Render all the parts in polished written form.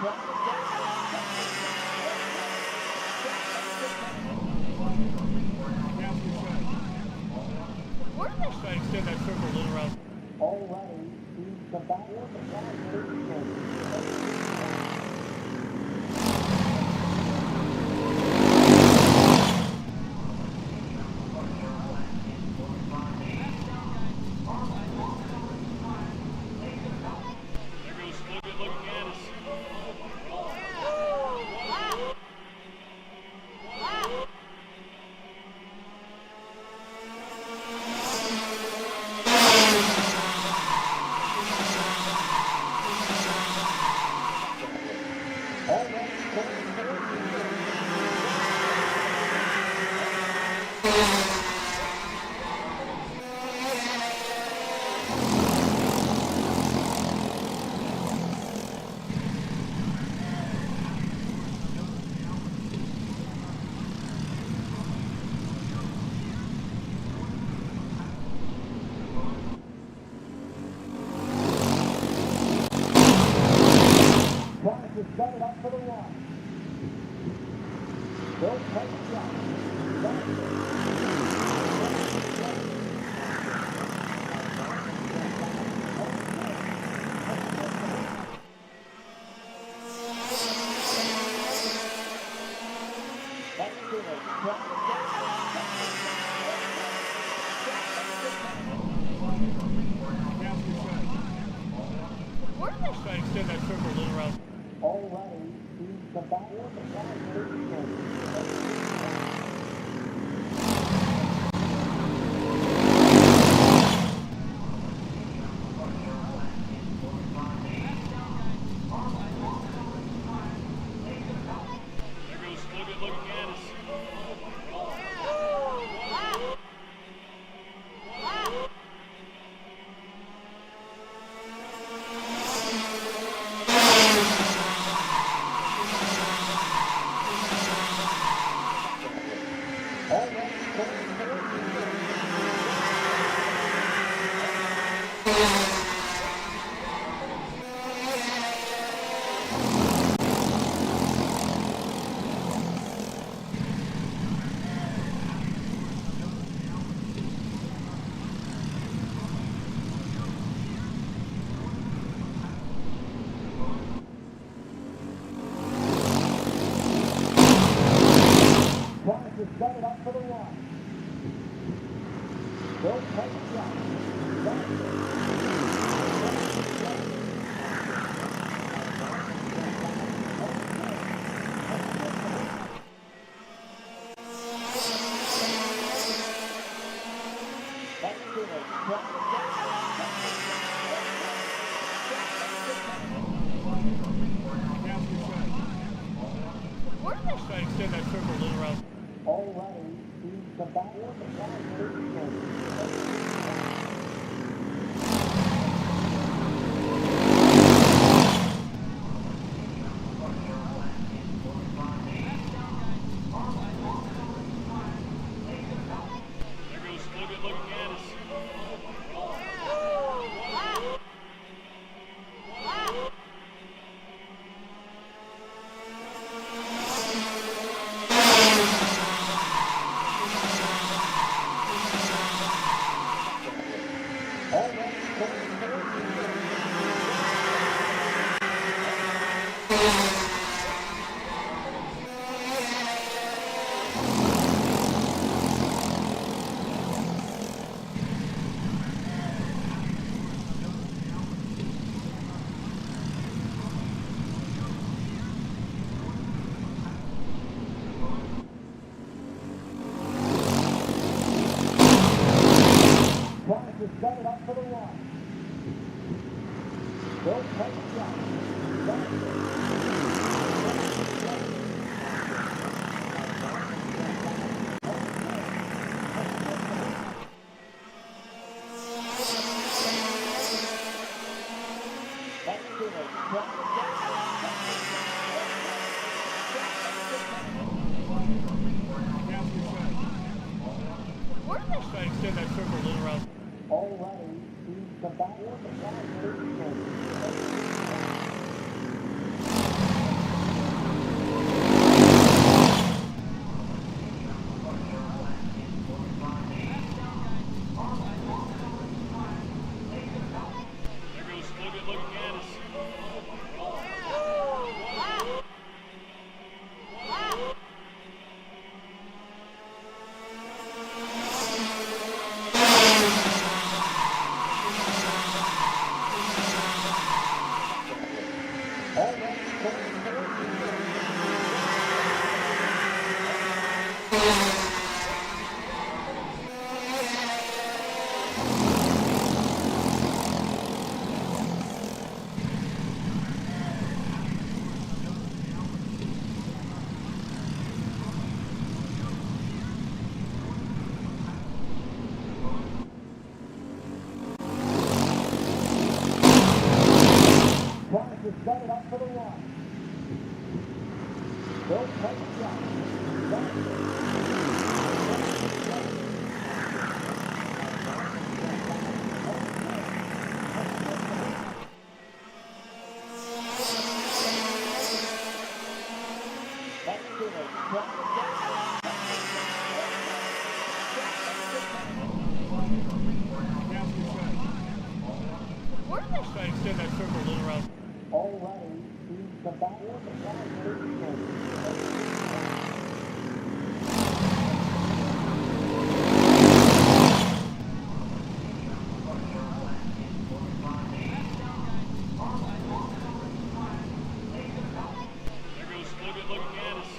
Where did they try to extend that circle a little around? Already sees the battle of the set it up for the one. Don't take a shot. Where did they try to extend that circle a little around? Already sees the battle of the set it up for the one. Don't take a shot. Where did they try to extend that circle a little around? Already sees the battle of the set it up for the one. Don't take a shot. Where did they try to extend that circle a little around? Already sees the battle of the is set it up for the one. Don't take a Where did they try to extend that circle a little around? already seems to back up the There goes Sliggett looking at us.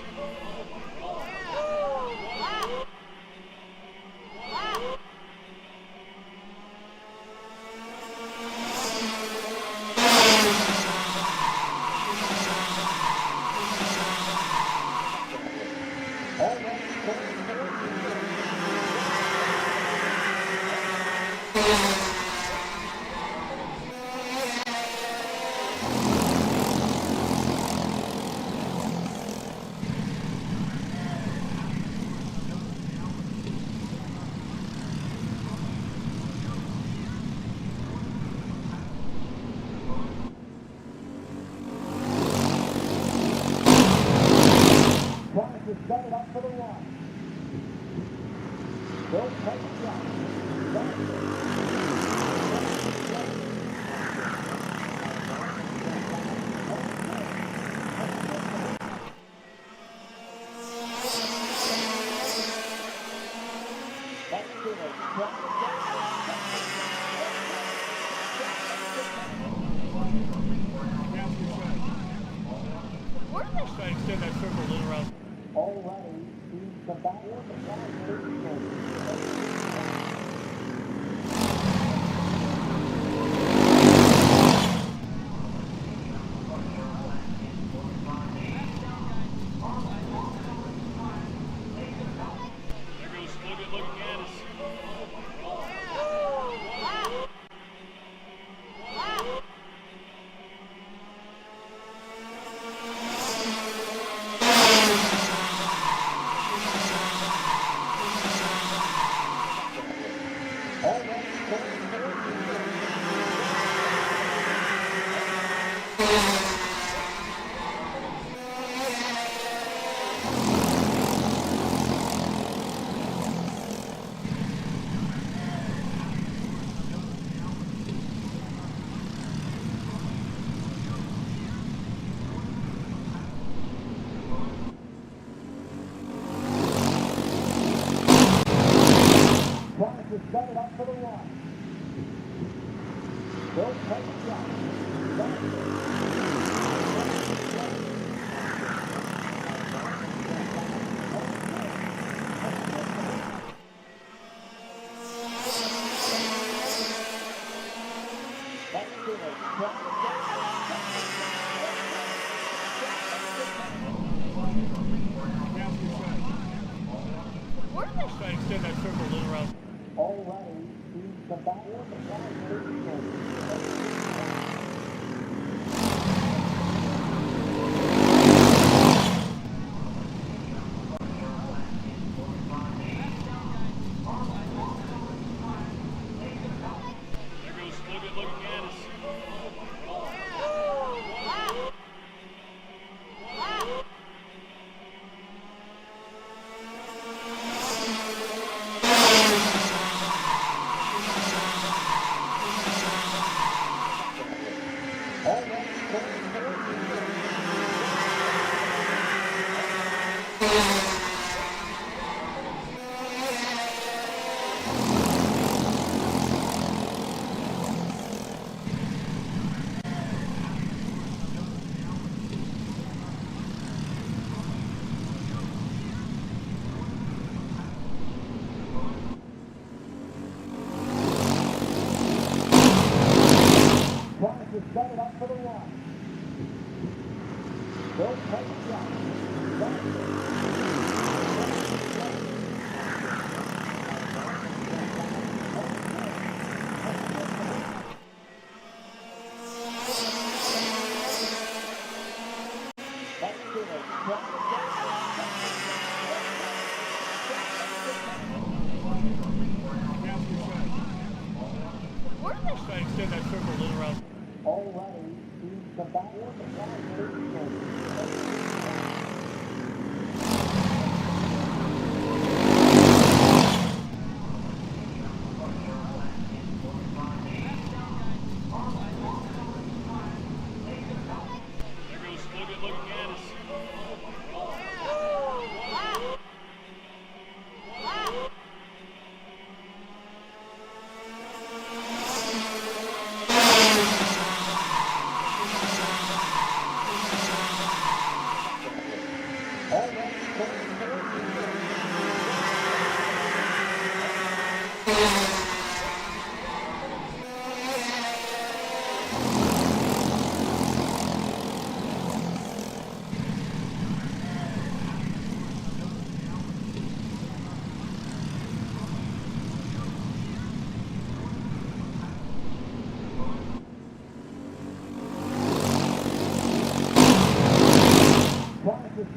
set it up for the one. Don't take a shot. Where did they try to extend that circle a little around? Already seems to back up the There goes Sliggett looking at us. set it up for the one. Don't take a shot. Where did they try to extend that circle a little around? Already seems to back up the There goes Sliggett looking at us. set it up for the one. Don't take a shot. Already, teams come back with the There goes Logan looking at us.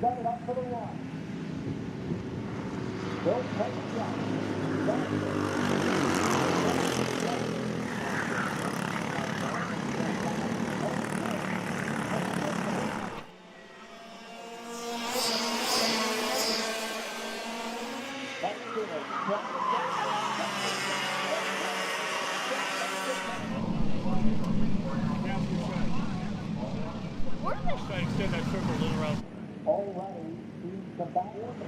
set it up for the one. Bill takes shot. Where did they try to extend that circle a little around? Already, teams come back with the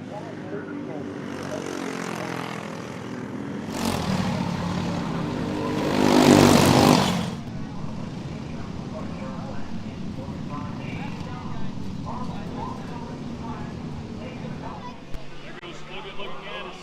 There goes Logan looking at us.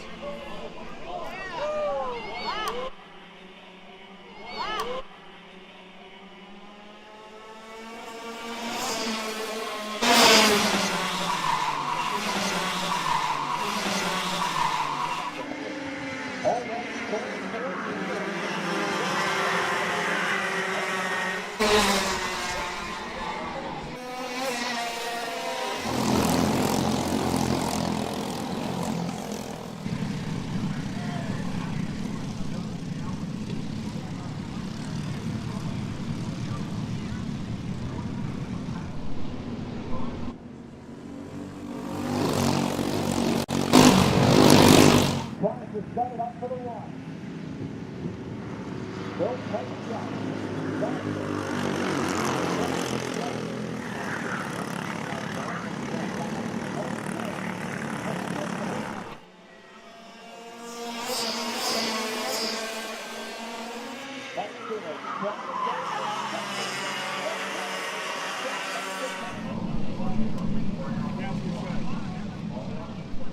set it up for the one. Bill takes shot.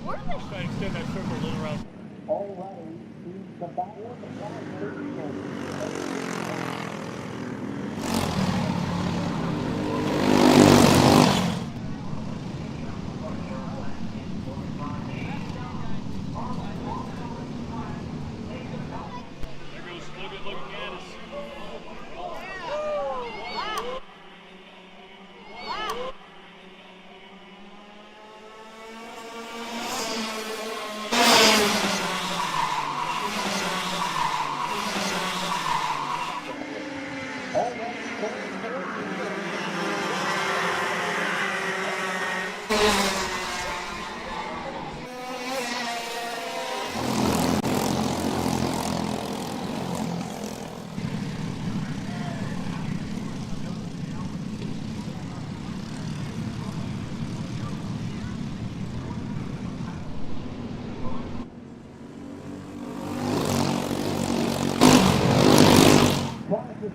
Where did they try to extend that circle a little around? Already, teams come back with the There goes Logan looking at us.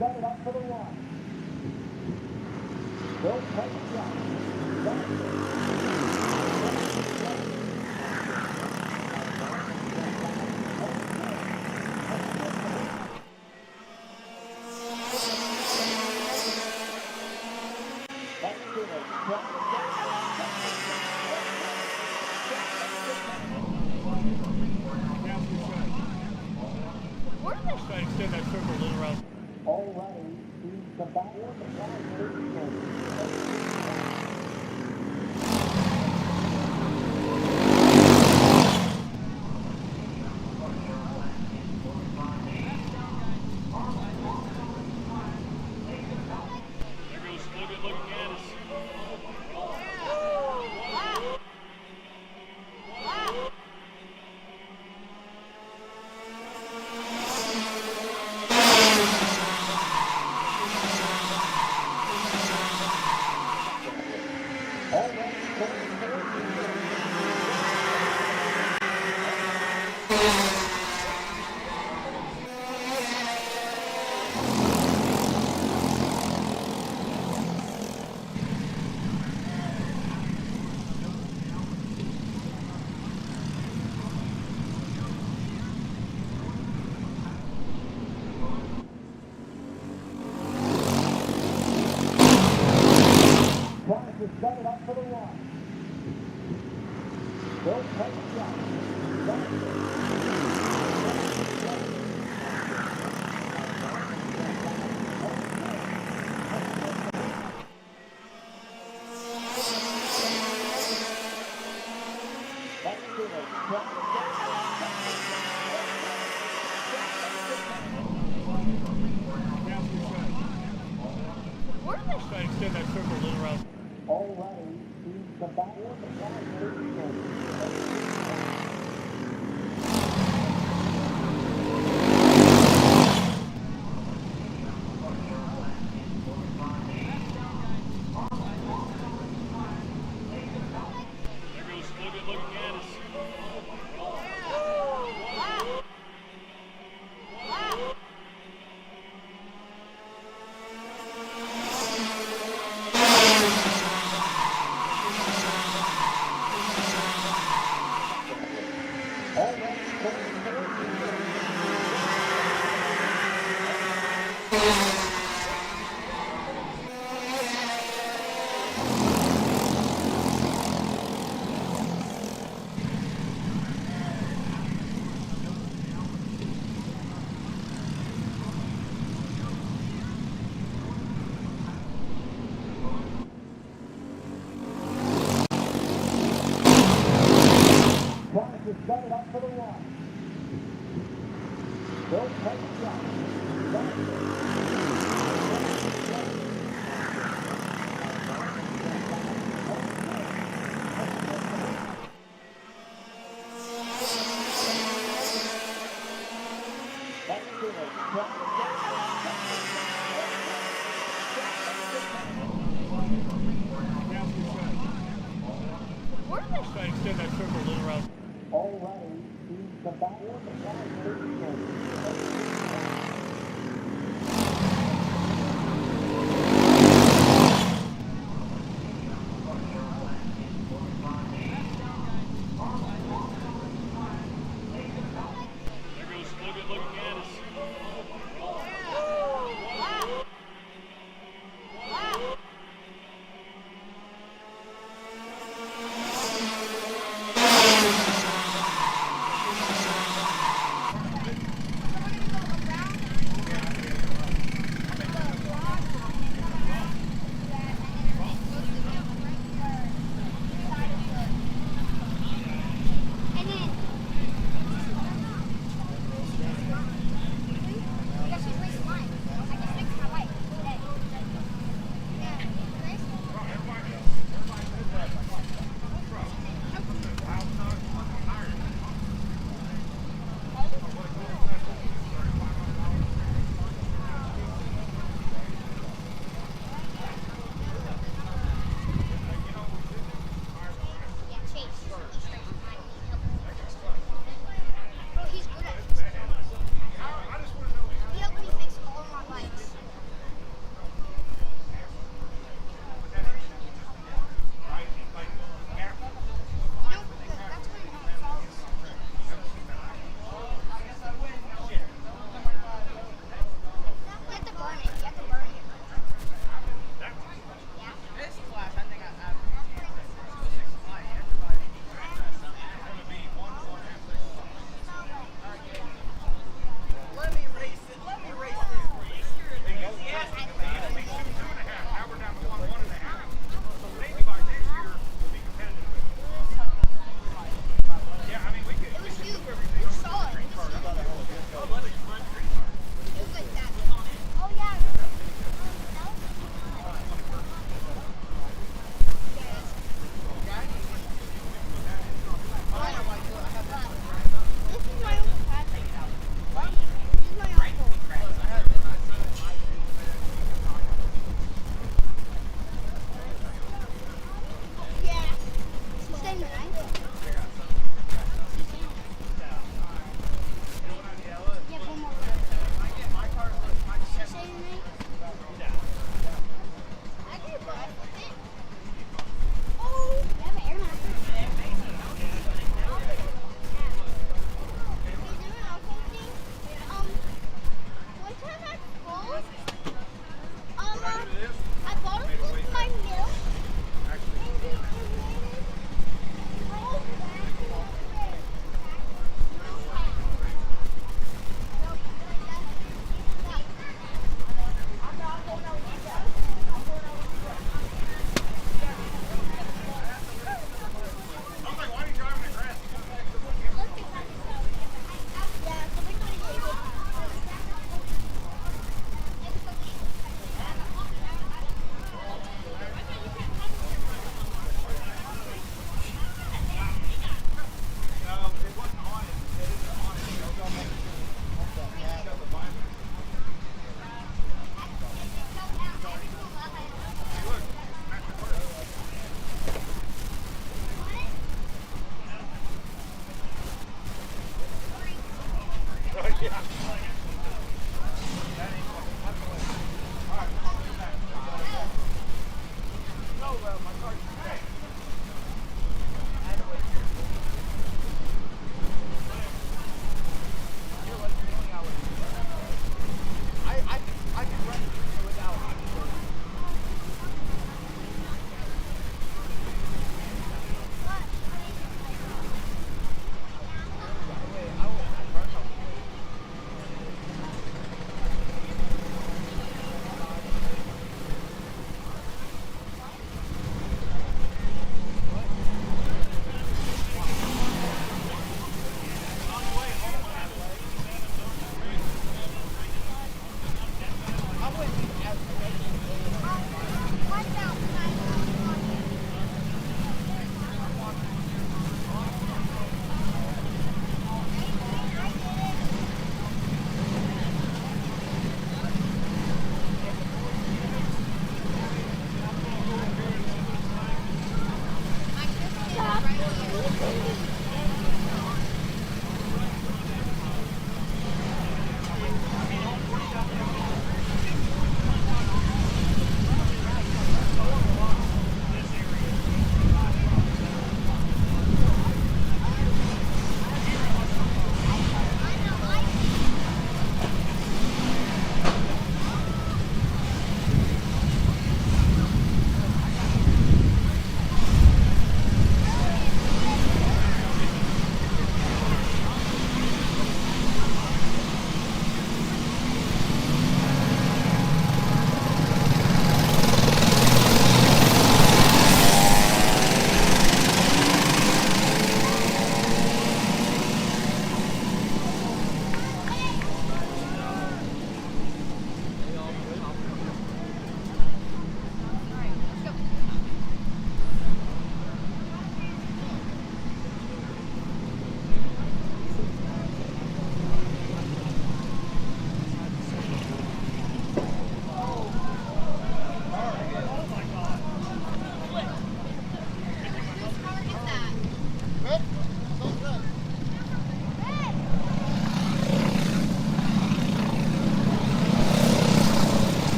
set it up for the one. Bill takes shot. Where did they try to extend that circle a little around? Already, teams come back with the set it up for the one. Don't take a shot. Where did they try to extend that circle a little around? Already seems the back of the flag. There goes Logan looking at us. Trying to set it up for the one. Don't take a shot. Where did they try to extend that circle a little around? Already seems the back of the flag. There goes Logan looking at us.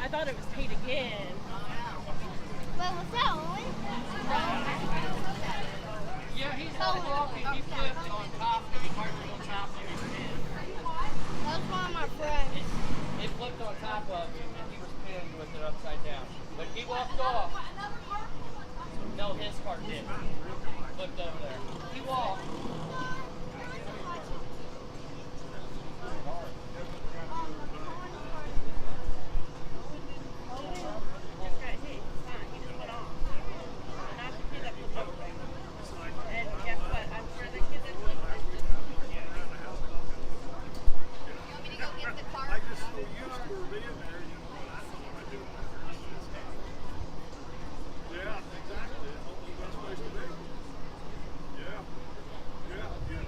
I thought it was paid again. Well, was that Owen? Yeah, he's not walking. He flipped on top. He parked on top of his head. That was one of my friends. It flipped on top of him, and he was pinned with it upside down. But he walked off. No, his car did. Flipped over there. He walked. Yeah, exactly. That's the best place to be. Yeah. Yeah.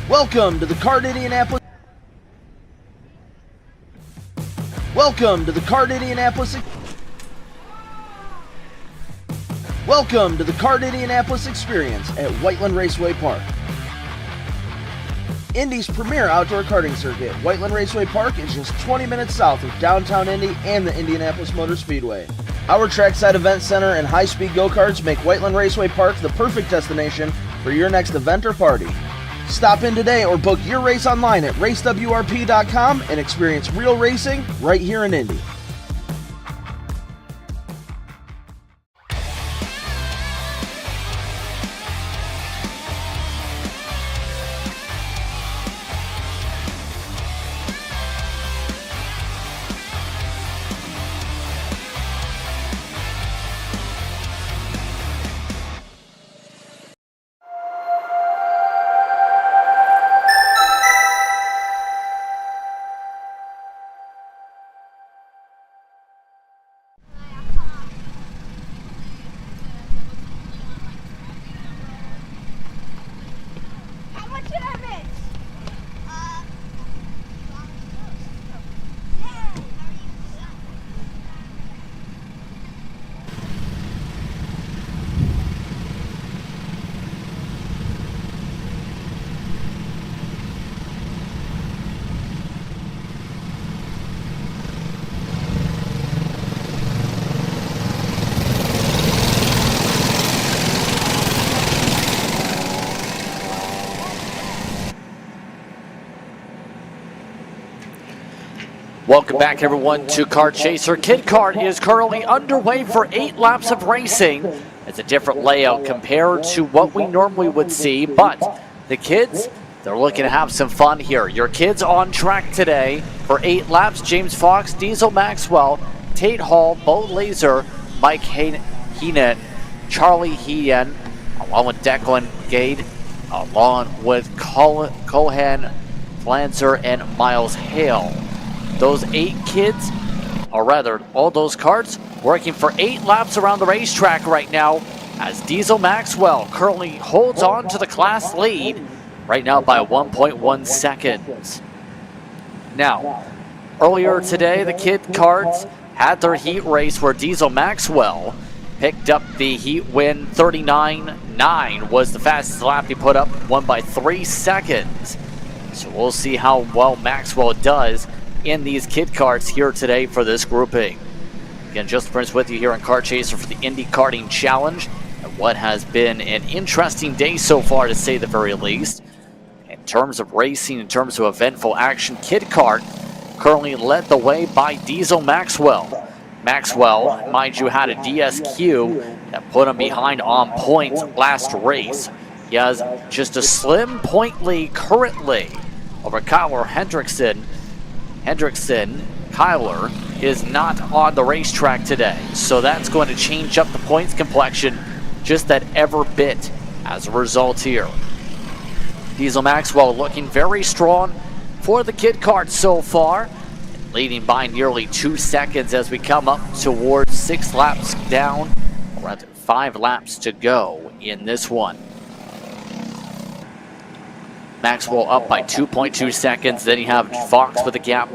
Welcome to the Kart Indianapolis. Welcome to the Kart Indianapolis. Welcome to the Kart Indianapolis experience at Whiteland Raceway Park. Indy's premier outdoor karting circuit, Whiteland Raceway Park is just 20 minutes south of downtown Indy and the Indianapolis Motor Speedway. Our trackside event center and high-speed go-karts make Whiteland Raceway Park the perfect destination for your next event or party. Stop in today or book your race online at racewrp.com and experience real racing right here in Indy. How much did I miss? Welcome back, everyone, to Kart Chaser. Kid Kart is currently underway for 8 laps of racing. It's a different layout compared to what we normally would see, but the kids, they're looking to have some fun here. Your kids on track today for 8 laps: James Fox, Diesel Maxwell, Tate Hall, Bo Laser, Mike Heenan, Charlie Hean, along with Declan Gade, along with Cohan Flanzer, and Miles Hale. Those 8 kids, or rather, all those karts, working for 8 laps around the racetrack right now, as Diesel Maxwell currently holds on to the class lead right now by 1.1 seconds. Now, earlier today, the kid karts had their heat race where Diesel Maxwell picked up the heat win. 39.9 was the fastest lap he put up, won by 3 seconds. So we'll see how well Maxwell does in these kid karts here today for this grouping. Again, Justin Prince with you here on Kart Chaser for the Indy Karting Challenge, and what has been an interesting day so far, to say the very least. In terms of racing, in terms of eventful action, kid kart currently led the way by Diesel Maxwell. Maxwell, mind you, had a DSQ that put him behind on points last race. He has just a slim point lead currently over Kyler Hendrickson. Kyler is not on the racetrack today, so that's going to change up the points complexion just that ever bit as a result here. Diesel Maxwell looking very strong for the kid kart so far, leading by nearly 2 seconds as we come up towards 6 laps down, or rather 5 laps to go in this one. Maxwell up by 2.2 seconds. Then you have Fox with the gap,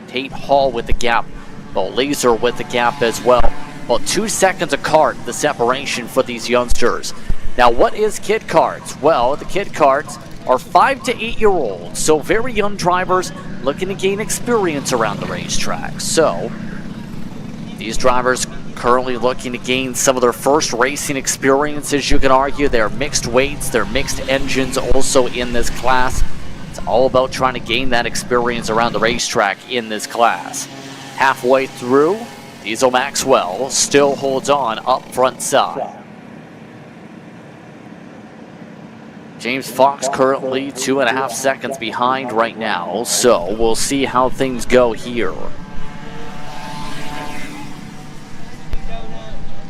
Tate Hall with the gap, Bo Laser with the gap as well. Well, 2 seconds a kart, the separation for these youngsters. Now, what is kid karts? Well, the kid karts are 5 to 8-year-olds, so very young drivers looking to gain experience around the racetrack. So, these drivers currently looking to gain some of their first racing experiences, you can argue. They're mixed weights, they're mixed engines also in this class. It's all about trying to gain that experience around the racetrack in this class. Halfway through, Diesel Maxwell still holds on up front side. James Fox currently 2.5 seconds behind right now, so we'll see how things go here.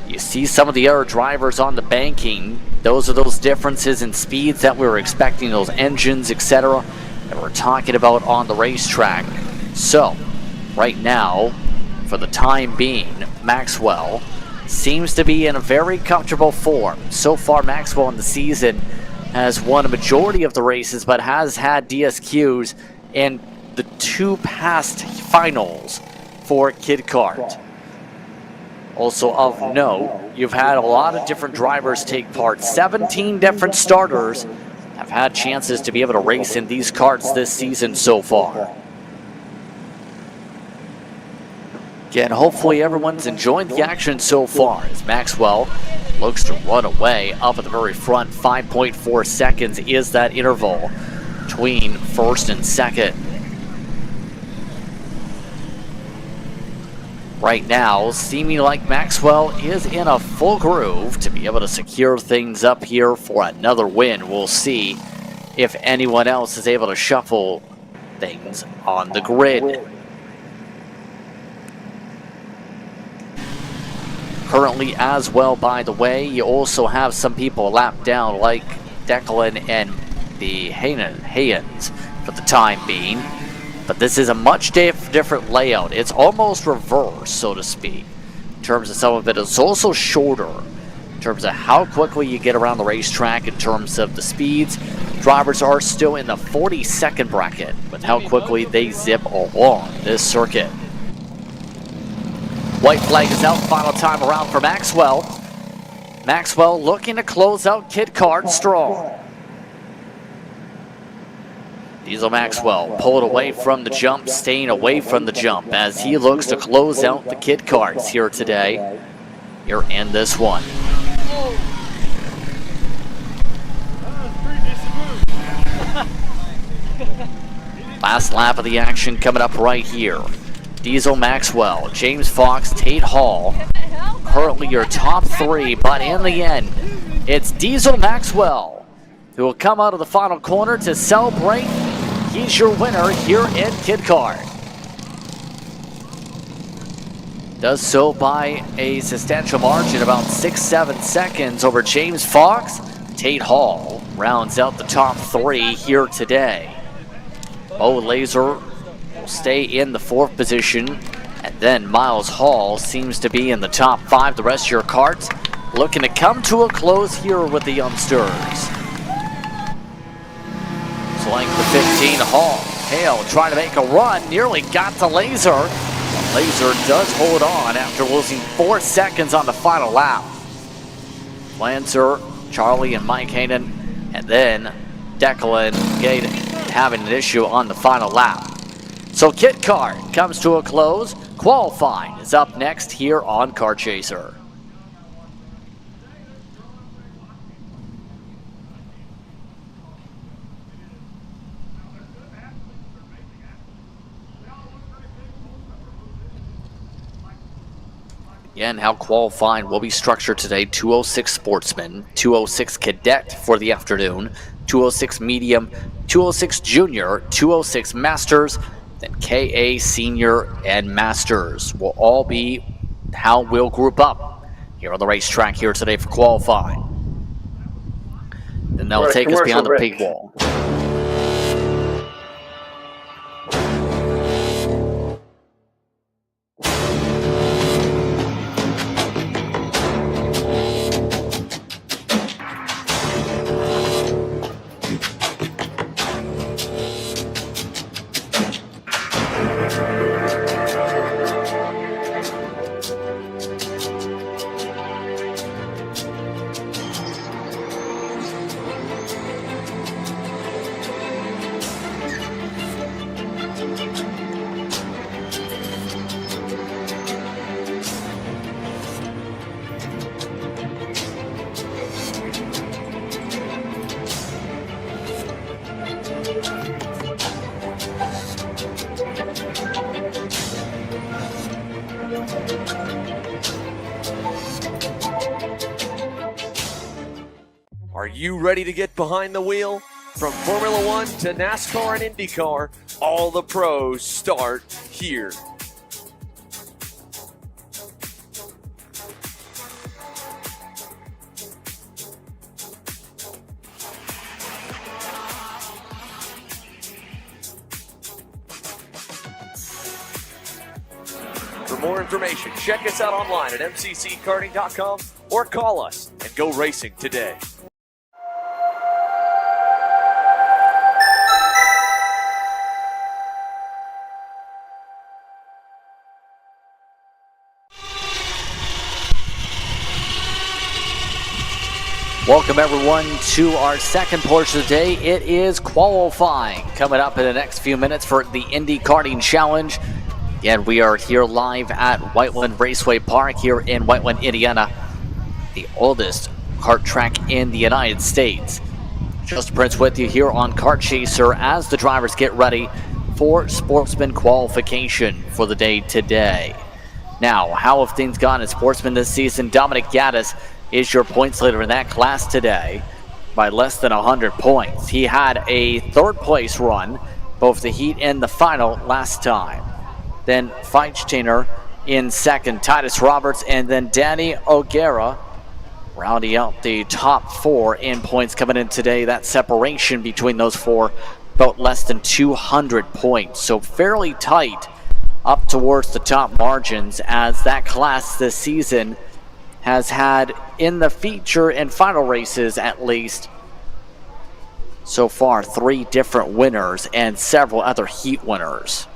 You see some of the other drivers on the banking. Those are those differences in speeds that we were expecting, those engines, etc., that we're talking about on the racetrack. So, right now, for the time being, Maxwell seems to be in a very comfortable form. So far, Maxwell in the season has won a majority of the races, but has had DSQs in the 2 past finals for Kid Kart. Also of note, you've had a lot of different drivers take part. 17 different starters have had chances to be able to race in these karts this season so far. Again, hopefully everyone's enjoying the action so far as Maxwell looks to run away up at the very front. 5.4 seconds is that interval between first and second. Right now, seeming like Maxwell is in a full groove to be able to secure things up here for another win. We'll see if anyone else is able to shuffle things on the grid. Currently as well, by the way, you also have some people lapped down like Declan and the Hayens for the time being. But this is a much different layout. It's almost reverse, so to speak, in terms of some of it. It's also shorter in terms of how quickly you get around the racetrack in terms of the speeds. Drivers are still in the 40-second bracket with how quickly they zip along this circuit. White flag is out, final time around for Maxwell. Maxwell looking to close out Kid Kart strong. Diesel Maxwell pulled away from the jump, staying away from the jump as he looks to close out the Kid Karts here today, here in this one. Last lap of the action coming up right here. Diesel Maxwell, James Fox, Tate Hall, currently your top 3, but in the end, it's Diesel Maxwell who will come out of the final corner to celebrate. He's your winner here in Kid Kart. Does so by a substantial margin, about 6-7 seconds over James Fox. Tate Hall rounds out the top 3 here today. Bo Laser will stay in the 4th position, and then Miles Hall seems to be in the top 5. The rest of your karts looking to come to a close here with the youngsters. Like the 15 Hall. Hale trying to make a run, nearly got to Laser. Laser does hold on after losing 4 seconds on the final lap. Lancer, Charlie, and Mike Hayden, and then Declan Gade having an issue on the final lap. So Kid Kart comes to a close. Qualifying is up next here on Kart Chaser. Again, how qualifying will be structured today: 206 Sportsman, 206 Cadet for the afternoon, 206 Medium, 206 Junior, 206 Masters, then KA Senior and Masters will all be how we'll group up here on the racetrack here today for qualifying. Then they'll take us beyond the pig wall. Are you ready to get behind the wheel? From Formula One to NASCAR and IndyCar, all the pros start here. For more information, check us out online at mcckarting.com or call us and go racing today. Welcome everyone to our second portion of the day. It is qualifying coming up in the next few minutes for the Indy Karting Challenge. Again, we are here live at Whiteland Raceway Park here in Whiteland, Indiana, the oldest kart track in the United States. Justin Prince with you here on Kart Chaser as the drivers get ready for Sportsman qualification for the day today. Now, how have things gone in Sportsman this season? Dominic Gaddis is your points leader in that class today by less than 100 points. He had a third place run, both the heat and the final last time. Then Feinsteiner in second, Titus Roberts, and then Danny O'Gara rounding out the top four in points coming in today. That separation between those four, about less than 200 points. So fairly tight up towards the top margins, as that class this season has had, in the feature and final races at least, so far 3 different winners and several other heat winners.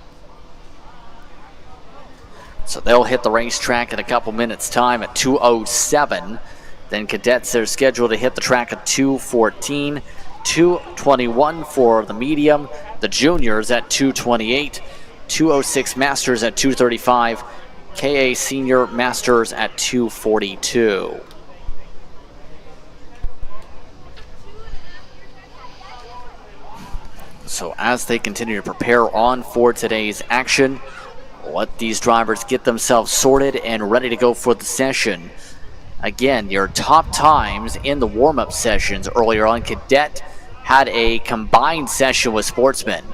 So they'll hit the racetrack in a couple minutes time at 2:07. Then cadets are scheduled to hit the track at 2:14, 2:21 for the medium, the juniors at 2:28, 2:06 masters at 2:35, KA Senior Masters at 2:42. So as they continue to prepare on for today's action, let these drivers get themselves sorted and ready to go for the session. Again, your top times in the warm-up sessions earlier on, Cadet had a combined session with Sportsman,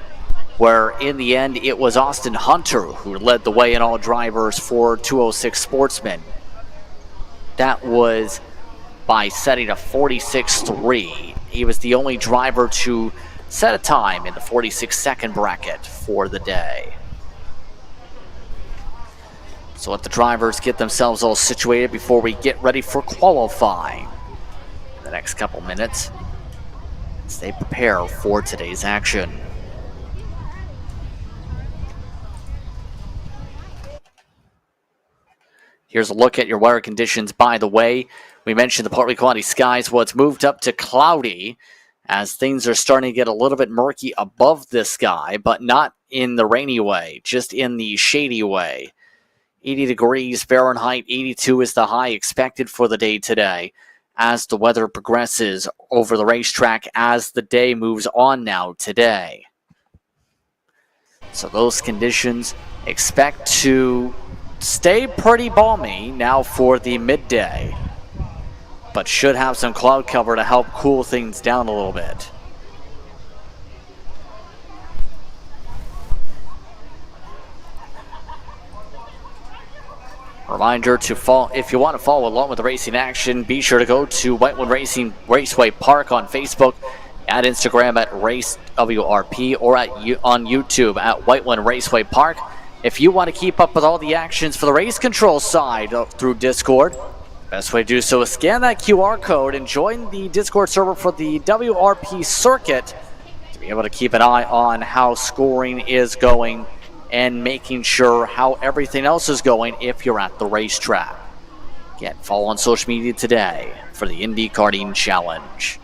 where in the end it was Austin Hunter who led the way in all drivers for 2:06 Sportsman. That was by setting a 46.3. He was the only driver to set a time in the 46-second bracket for the day. So let the drivers get themselves all situated before we get ready for qualifying in the next couple minutes as they prepare for today's action. Here's a look at your weather conditions. By the way, we mentioned the partly cloudy skies. Well, it's moved up to cloudy as things are starting to get a little bit murky above the sky, but not in the rainy way, just in the shady way. 80 degrees Fahrenheit, 82 is the high expected for the day today as the weather progresses over the racetrack as the day moves on now today. So those conditions expect to stay pretty balmy now for the midday, but should have some cloud cover to help cool things down a little bit. Reminder to follow, if you want to follow along with the racing action, be sure to go to Whiteland Raceway Park on Facebook, at Instagram at RaceWRP, or on YouTube at Whiteland Raceway Park. If you want to keep up with all the actions for the race control side through Discord, best way to do so is scan that QR code and join the Discord server for the WRP circuit to be able to keep an eye on how scoring is going and making sure how everything else is going if you're at the racetrack. Again, follow on social media today for the Indy Karting Challenge.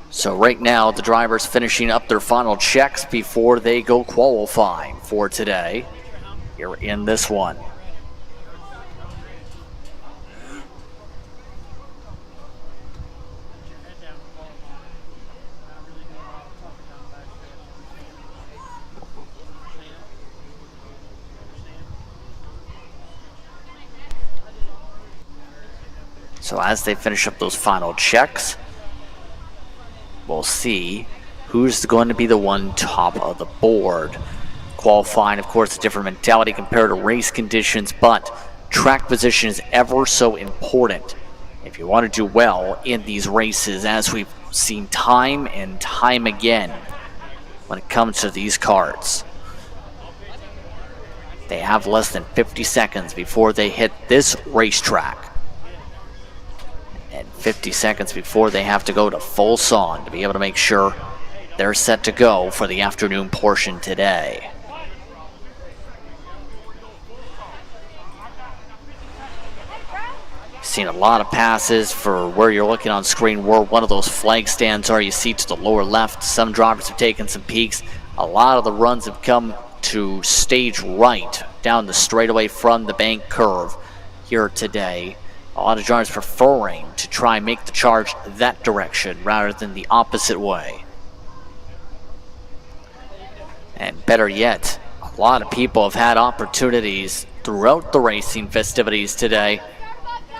So right now, the drivers finishing up their final checks before they go qualifying for today here in this one. So as they finish up those final checks, we'll see who's going to be the one top of the board. Qualifying, of course, a different mentality compared to race conditions, but track position is ever so important if you want to do well in these races, as we've seen time and time again when it comes to these karts. They have less than 50 seconds before they hit this racetrack, and 50 seconds before they have to go to full sawn to be able to make sure they're set to go for the afternoon portion today. Seen a lot of passes for where you're looking on screen, where one of those flag stands are. You see to the lower left, some drivers have taken some peeks. A lot of the runs have come to stage right down the straightaway from the bank curve here today. A lot of drivers preferring to try and make the charge that direction rather than the opposite way. And better yet, a lot of people have had opportunities throughout the racing festivities today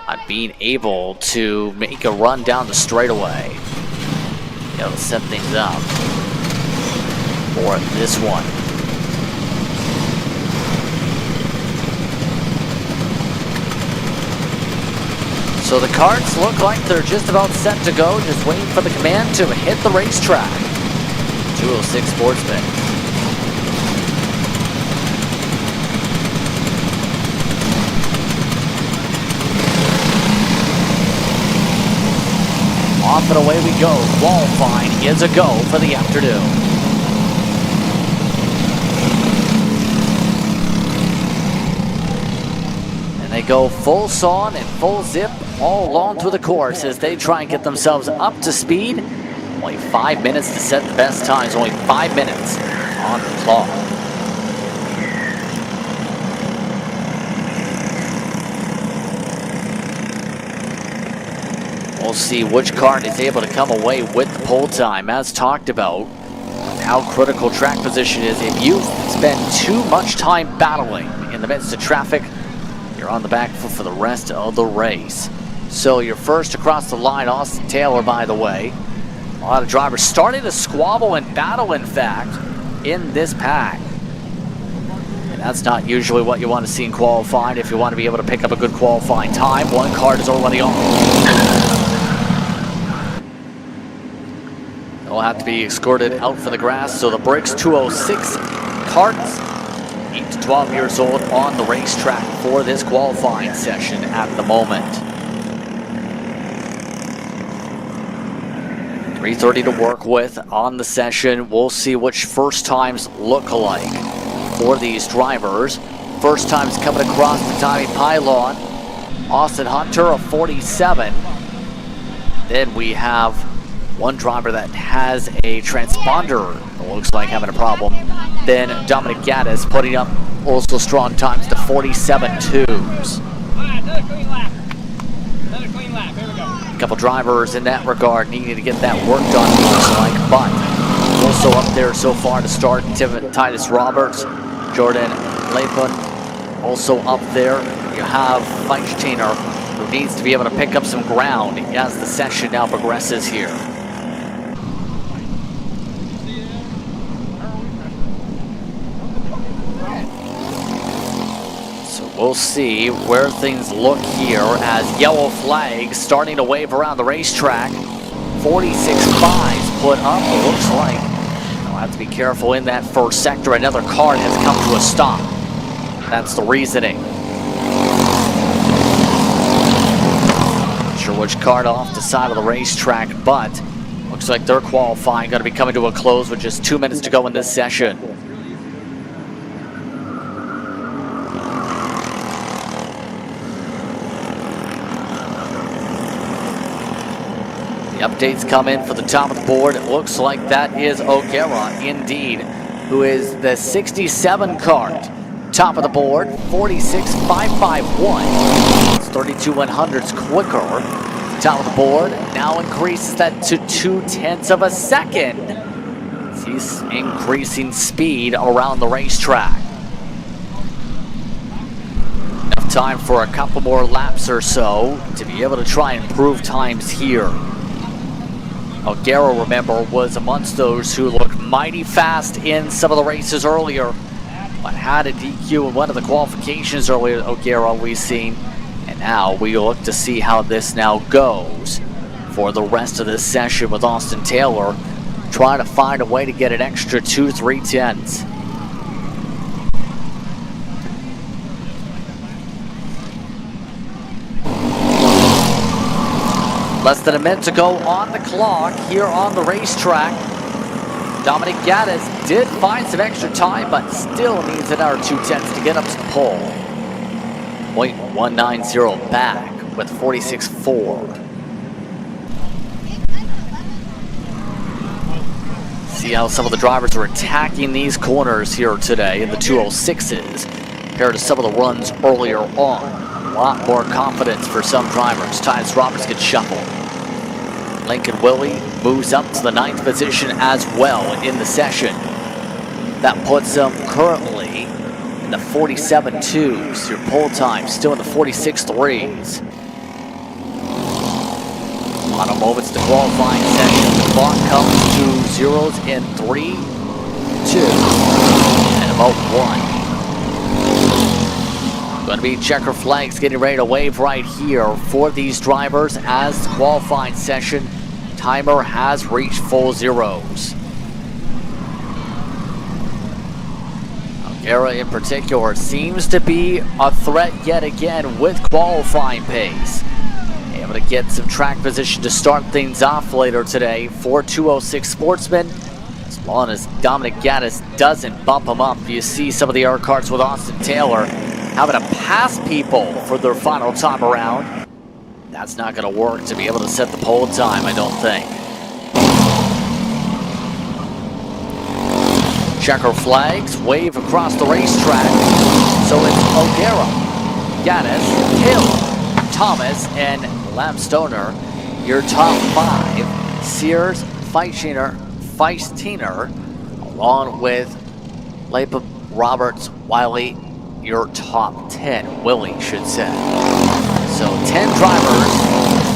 on being able to make a run down the straightaway. Be able to set things up for this one. So the karts look like they're just about set to go, just waiting for the command to hit the racetrack. 206 Sportsman. Off and away we go. Qualifying is a go for the afternoon. They go full sawn and full zip all along through the course as they try and get themselves up to speed. Only 5 minutes to set the best times. Only 5 minutes on the clock. We'll see which kart is able to come away with the pole time. As talked about, how critical track position is. If you spend too much time battling in the midst of traffic, you're on the back foot for the rest of the race. So you're first across the line, Austin Taylor, by the way. A lot of drivers starting to squabble and battle, in fact, in this pack. And that's not usually what you want to see in qualifying if you want to be able to pick up a good qualifying time. One kart is already on. They'll have to be escorted out for the grass. So the Bricks 206 karts, 8 to 12 years old, on the racetrack for this qualifying session at the moment. 3:30 to work with on the session. We'll see which first times look alike for these drivers. First times coming across the timing pylon. Austin Hunter, a 47. Then we have one driver that has a transponder, it looks like having a problem. Then Dominic Gaddis putting up also strong times to 47.2s. Another clean lap. Another clean lap. Here we go. A couple drivers in that regard needing to get that work done, it looks like. But also up there so far to start, Titus Roberts, Jordan Lapin. Also up there, you have Feinsteiner, who needs to be able to pick up some ground as the session now progresses here. We'll see where things look here as yellow flags starting to wave around the racetrack. 46.5s put up, it looks like. I'll have to be careful in that first sector. Another car has come to a stop. That's the reasoning. Not sure which car off the side of the racetrack, but looks like their qualifying going to be coming to a close with just 2 minutes to go in this session. Updates come in for the top of the board. It looks like that is O'Gara, indeed, who is the 67 kart. Top of the board, 46.551. It's 32 100s quicker. Top of the board now increases that to 0.2 of a second. He's increasing speed around the racetrack. Enough time for a couple more laps or so to be able to try and improve times here. O'Gara, remember, was amongst those who looked mighty fast in some of the races earlier, but had a DQ in one of the qualifications earlier. O'Gara we've seen, and now we look to see how this now goes for the rest of this session with Austin Taylor trying to find a way to get an extra 2 3/10s. Less than a minute to go on the clock here on the racetrack. Dominic Gaddis did find some extra time, but still needs another 2/10 to get up to the pole. 0.190 back with 46.4. See how some of the drivers are attacking these corners here today in the 206s compared to some of the runs earlier on. A lot more confidence for some drivers. Tyus Roberts gets shuffled. Lincoln Willie moves up to the 9th position as well in the session. That puts him currently in the 47.2s. Your pole time still in the 46.3s. Final moments to qualifying session. The clock comes to zeros in 3, 2, and about 1. Going to be checker flags getting ready to wave right here for these drivers as the qualifying session timer has reached full zeros. O'Gara in particular seems to be a threat yet again with qualifying pace. Able to get some track position to start things off later today for 206 Sportsman. As long as Dominic Gaddis doesn't bump him up. You see some of the air carts with Austin Taylor having to pass people for their final time around. That's not going to work to be able to set the pole time, I don't think. Checker flags wave across the racetrack. So it's O'Gara, Gaddis, Hill, Thomas, and Lamstoner, your top 5. Sears, Feistiner, along with Lapham, Roberts, Wiley, your top 10. Willie should say. So 10 drivers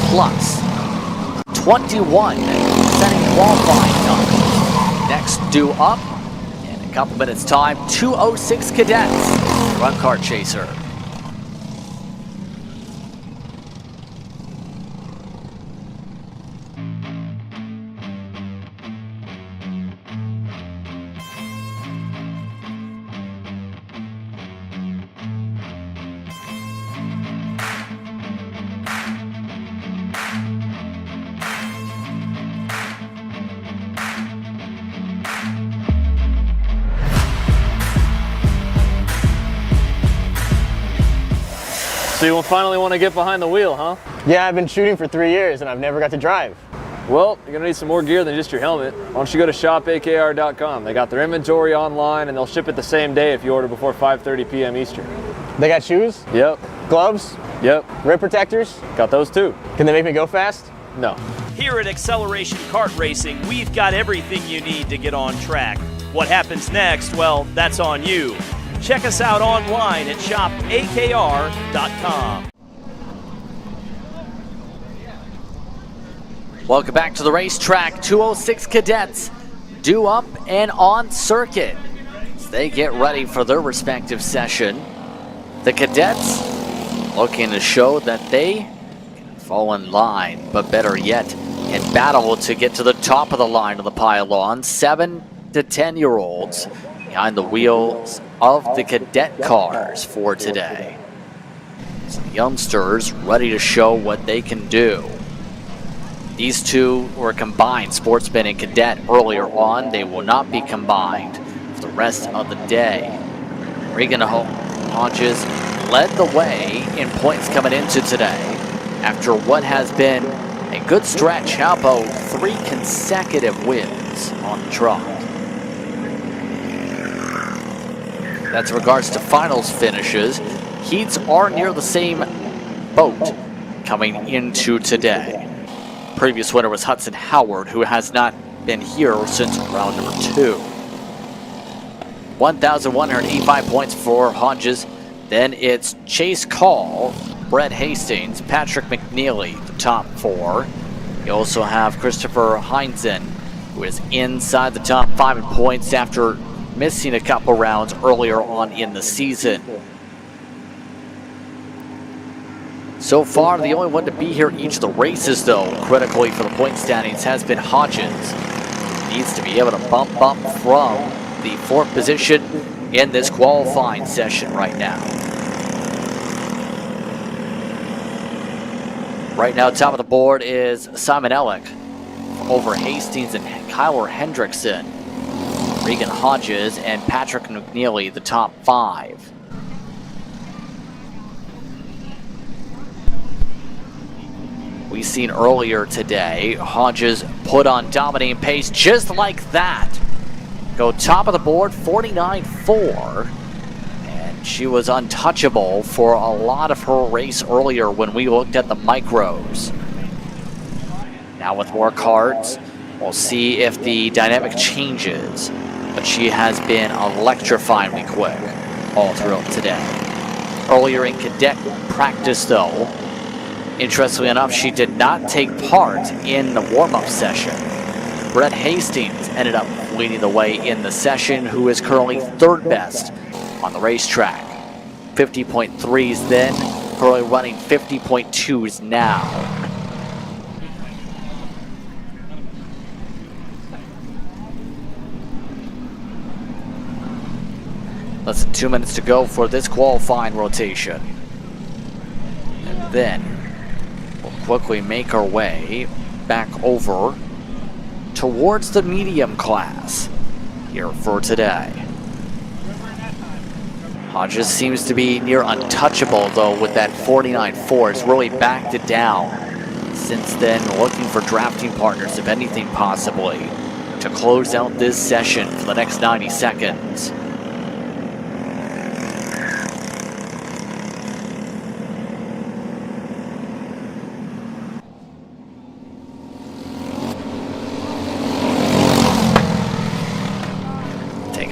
plus 21 setting qualifying time. Next due up in a couple minutes time, 206 Cadets, Run Kart Chaser. So you finally want to get behind the wheel, huh? Yeah, I've been shooting for 3 years and I've never got to drive. Well, you're gonna need some more gear than just your helmet. Why don't you go to shopakr.com. They got their inventory online and they'll ship it the same day if you order before 5:30 p.m. Eastern. They got shoes? Yep. Gloves? Yep. Rip protectors? Got those too. Can they make me go fast? No. Here at Acceleration Kart Racing, we've got everything you need to get on track. What happens next? Well, that's on you. Check us out online at shopakr.com. Welcome back to the racetrack. 206 Cadets due up and on circuit as they get ready for their respective session. The Cadets looking to show that they can fall in line, but better yet, can battle to get to the top of the line of the pylon. 7 to 10-year-olds behind the wheels of the cadet cars for today. So the youngsters ready to show what they can do. These two were combined, Sportsman and Cadet, earlier on. They will not be combined for the rest of the day. Regan Hodges led the way in points coming into today after what has been a good stretch. How about 3 consecutive wins on the trot? That's in regards to finals finishes. Heats are near the same boat coming into today. Previous winner was Hudson Howard, who has not been here since round number 2. 1,185 points for Hodges. Then it's Chase Call, Brett Hastings, Patrick McNeely, the top 4. You also have Christopher Heinzen, who is inside the top 5 in points after missing a couple rounds earlier on in the season. So far, the only one to be here each of the races, though, critically for the point standings, has been Hodges. Needs to be able to bump up from the 4th position in this qualifying session right now. Right now, top of the board is Simon Ellick over Hastings and Kyler Hendrickson. Regan Hodges and Patrick McNeely, the top 5. we seen earlier today. Hodges put on dominating pace just like that. Go top of the board, 49.4. And she was untouchable for a lot of her race earlier when we looked at the micros. Now with more cards, we'll see if the dynamic changes. But she has been electrifyingly quick all throughout today. Earlier in cadet practice though, interestingly enough, she did not take part in the warm-up session. Brett Hastings ended up leading the way in the session, who is currently third best on the racetrack. 50.3s then, currently running 50.2s now. Less than 2 minutes to go for this qualifying rotation. And then we'll quickly make our way back over towards the medium class here for today. Hodges seems to be near untouchable though with that 49.4. It's really backed it down since then, looking for drafting partners, if anything possibly, to close out this session for the next 90 seconds.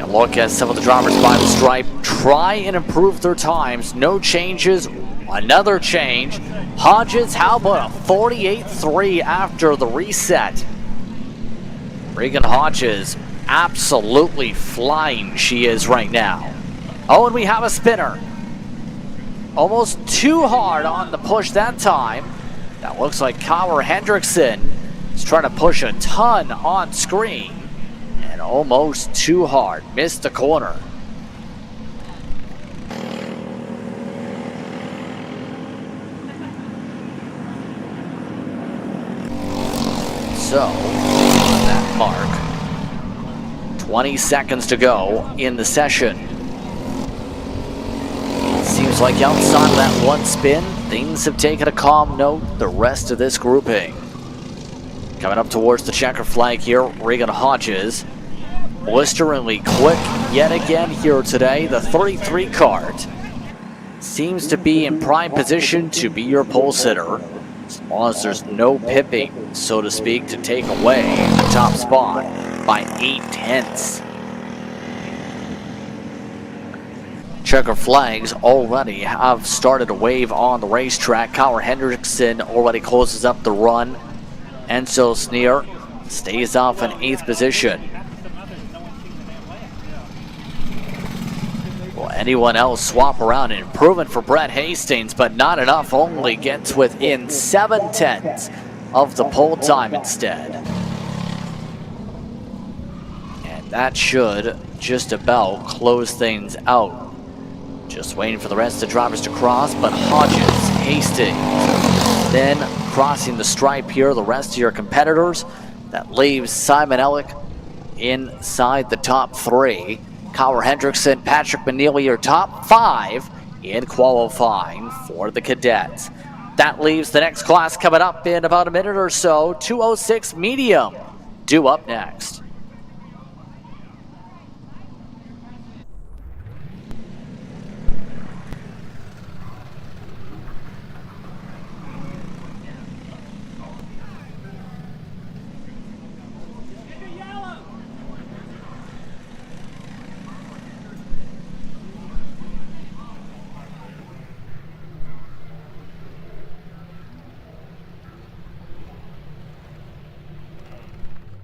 Look at some of the drivers by the stripe, try and improve their times. No changes, another change. Hodges, how about a 48.3 after the reset? Regan Hodges, absolutely flying she is right now. Oh, and we have a spinner. Almost too hard on the push that time. That looks like Kyle Hendrickson is trying to push a ton on screen. And almost too hard, missed the corner. So, that mark, 20 seconds to go in the session. Seems like outside of that one spin, things have taken a calm note the rest of this grouping. Coming up towards the checker flag here, Regan Hodges. Blisteringly quick yet again here today. The 33 kart seems to be in prime position to be your pole sitter, as long as there's no pipping, so to speak, to take away the top spot by 8/10. Checker flags already have started to wave on the racetrack. Kyle Hendrickson already closes up the run. Enzo Sneer stays off in 8th position. Will anyone else swap around? An improvement for Brett Hastings, but not enough. Only gets within 7/10 of the pole time instead. And that should just about close things out. Just waiting for the rest of the drivers to cross, but Hodges, Hastings, then crossing the stripe here, the rest of your competitors. That leaves Simon Ellick inside the top 3. Kyle Hendrickson, Patrick Manili, your top 5 in qualifying for the cadets. That leaves the next class coming up in about a minute or so. 206 medium due up next.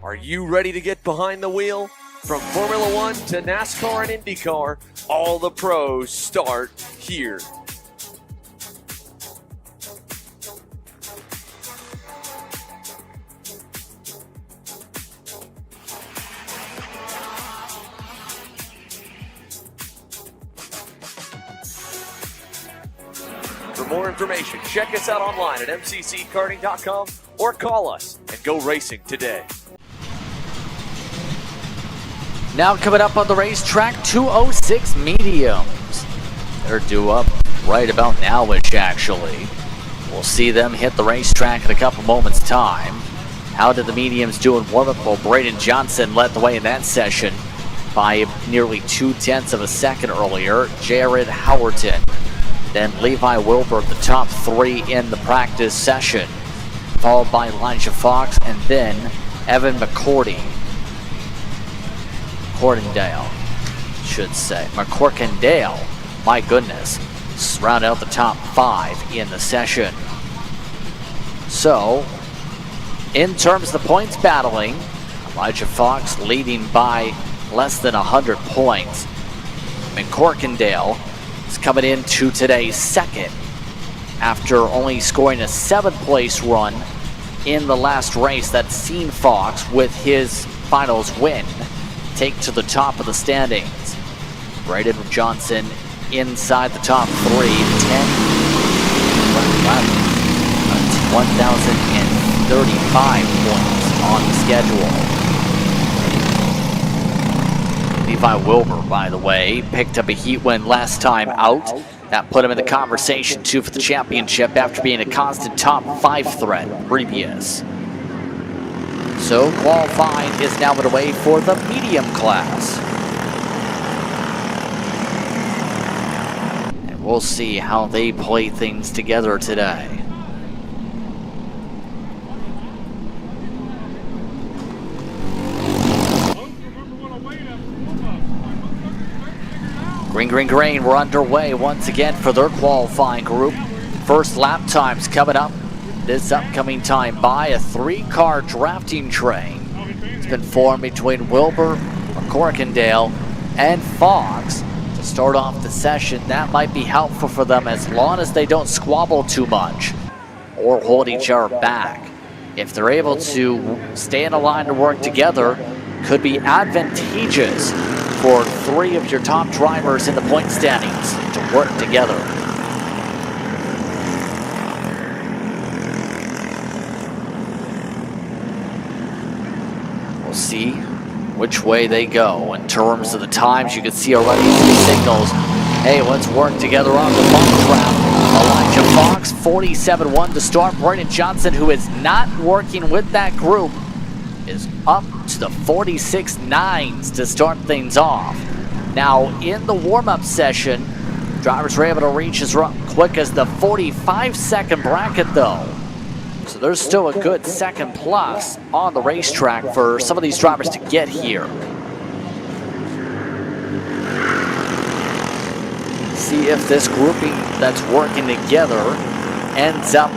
Are you ready to get behind the wheel? From Formula One to NASCAR and IndyCar, all the pros start here. For more information, check us out online at mcckarting.com or call us and go racing today. Now coming up on the racetrack, 206 mediums. They're due up right about now-ish, actually. We'll see them hit the racetrack in a couple moments' time. How did the mediums do in warm-up? Well, Braden Johnson led the way in that session by nearly 0.2 of a second earlier. Jared Howerton, then Levi Wilbur, the top 3 in the practice session, followed by Elijah Fox, and then Evan McCordendale, my goodness, round out the top 5 in the session. So, in terms of the points battling, Elijah Fox leading by less than 100 points. McCorkindale is coming into today's second after only scoring a 7th place run in the last race. That's seen Fox with his finals win take to the top of the standings. Braden Johnson inside the top 3, 1,035 points on the schedule. Levi Wilbur, by the way, picked up a heat win last time out. That put him in the conversation too for the championship after being a constant top 5 threat previous. So qualifying is now underway for the medium class. And we'll see how they play things together today. Green, we're underway once again for their qualifying group. First lap times coming up this upcoming time by a 3-car drafting train. It's been formed between Wilbur, McCorkindale, and Fox to start off the session. That might be helpful for them as long as they don't squabble too much or hold each other back. If they're able to stay in a line to work together, could be advantageous for 3 of your top drivers in the point standings to work together. We'll see which way they go. In terms of the times, you can see already some signals. Hey, let's work together on the bump trap. Elijah Fox, 47-1 to start. Braden Johnson, who is not working with that group, is up to the 46.9s to start things off. Now, in the warm-up session, drivers were able to reach as quick as the 45-second bracket, though. So there's still a good second plus on the racetrack for some of these drivers to get here. See if this grouping that's working together ends up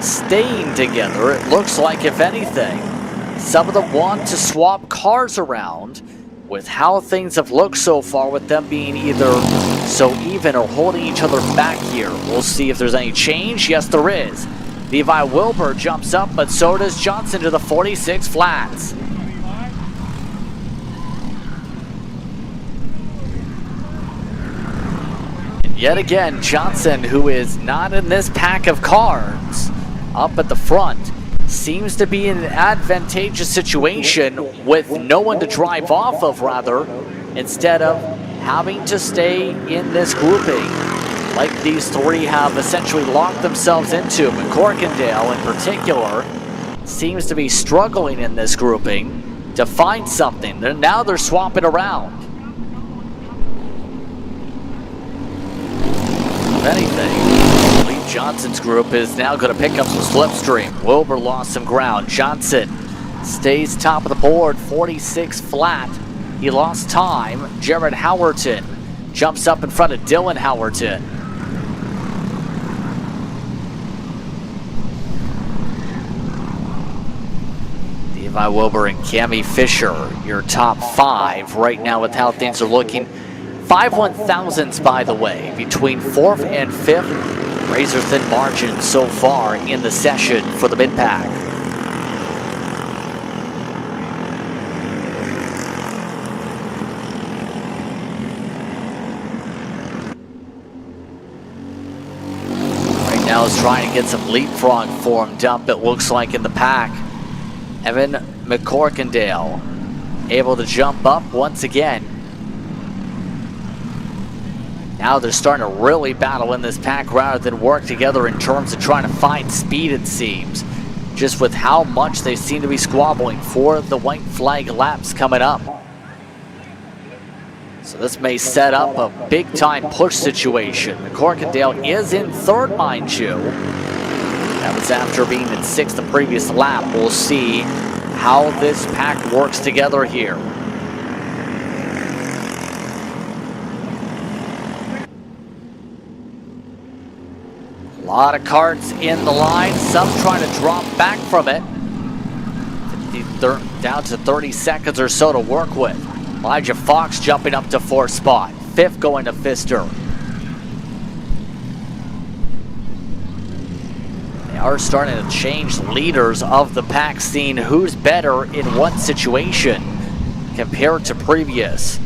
staying together. It looks like, if anything, some of them want to swap cars around with how things have looked so far, with them being either so even or holding each other back here. We'll see if there's any change. Yes, there is. Levi Wilbur jumps up, but so does Johnson to the 46 flats. And yet again, Johnson, who is not in this pack of cars, up at the front, seems to be in an advantageous situation with no one to drive off of, rather, instead of having to stay in this grouping like these 3 have essentially locked themselves into. McCorkindale, in particular, seems to be struggling in this grouping to find something. Now they're swapping around. If anything, Lee Johnson's group is now going to pick up some slipstream. Wilbur lost some ground. Johnson stays top of the board, 46 flat. He lost time. Jared Howerton jumps up in front of Dylan Howerton. Levi Wilbur and Cami Fisher, your top 5 right now with how things are looking. 5 1,000s, by the way, between 4th and 5th. Razor thin margin so far in the session for the mid-pack. Right now is trying to get some leapfrog formed up, it looks like, in the pack. Evan McCorkindale able to jump up once again. Now they're starting to really battle in this pack rather than work together in terms of trying to find speed, it seems. Just with how much they seem to be squabbling for the white flag laps coming up. So this may set up a big-time push situation. McCorkindale is in third, mind you. That was after being in sixth the previous lap. We'll see how this pack works together here. A lot of karts in the line. Some trying to drop back from it. Down to 30 seconds or so to work with. Elijah Fox jumping up to fourth spot. Fifth going to Pfister. They are starting to change leaders of the pack, seeing who's better in what situation compared to previous.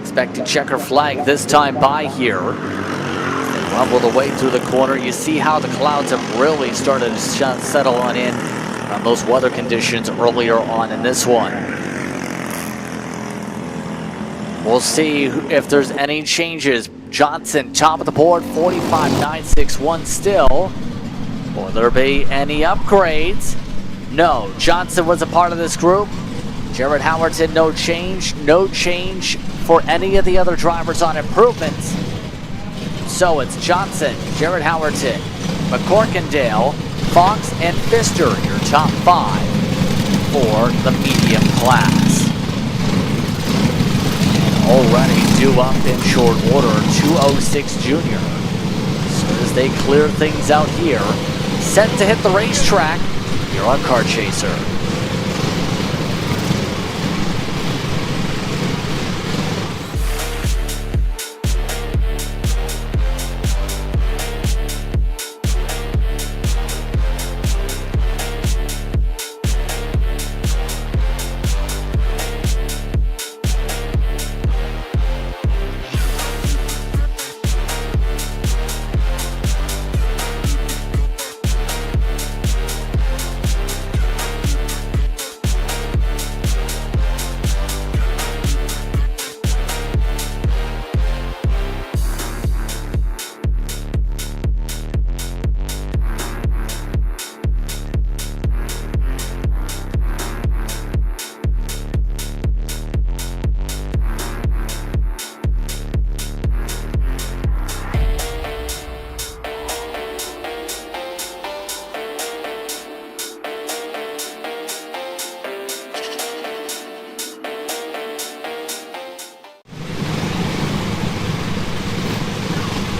Expecting checker flag this time by here. They rumble the way through the corner. You see how the clouds have really started to settle on in on those weather conditions earlier on in this one. We'll see if there's any changes. Johnson, top of the board, 45.961 still. Will there be any upgrades? No. Johnson was a part of this group. Jared Howerton, no change. No change for any of the other drivers on improvements. So it's Johnson, Jared Howerton, McCorkindale, Fox, and Pfister, your top five for the medium class. And already due up in short order, 206 Junior. As soon as they clear things out here, set to hit the racetrack, you're on Kart Chaser.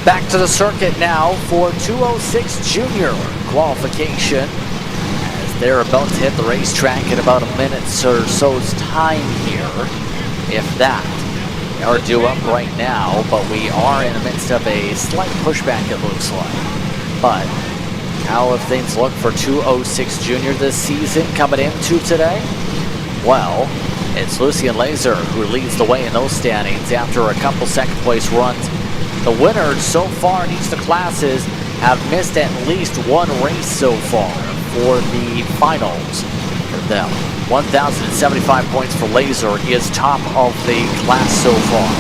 Back to the circuit now for 206 Junior qualification, as they're about to hit the racetrack in about a minute or so's time here, if that. They are due up right now, but we are in the midst of a slight pushback, it looks like. But how have things looked for 206 Junior this season coming into today? Well, it's Lucian Laser who leads the way in those standings after a couple second place runs. The winners so far in each of the classes have missed at least one race so far for the finals for them. 1,075 points for Laser is top of the class so far.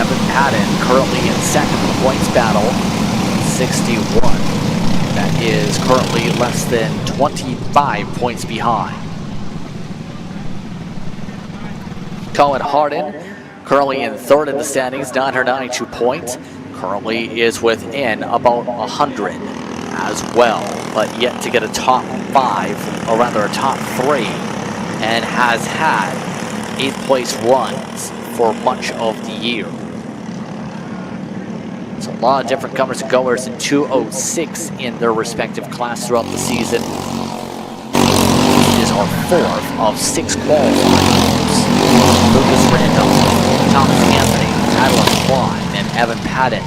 Evan Patton currently in second in the points battle, 61. That is currently less than 25 points behind. Cohen Hardin currently in third in the standings, 992 points. Currently is within about 100 as well, but yet to get a top five, or rather a top three, and has had 8th place runs for much of the year. So a lot of different comers and goers in 206 in their respective class throughout the season. This is our fourth of 6 qualifiers. Lucas Randall, Thomas Anthony, Tyler Klein, and Evan Patton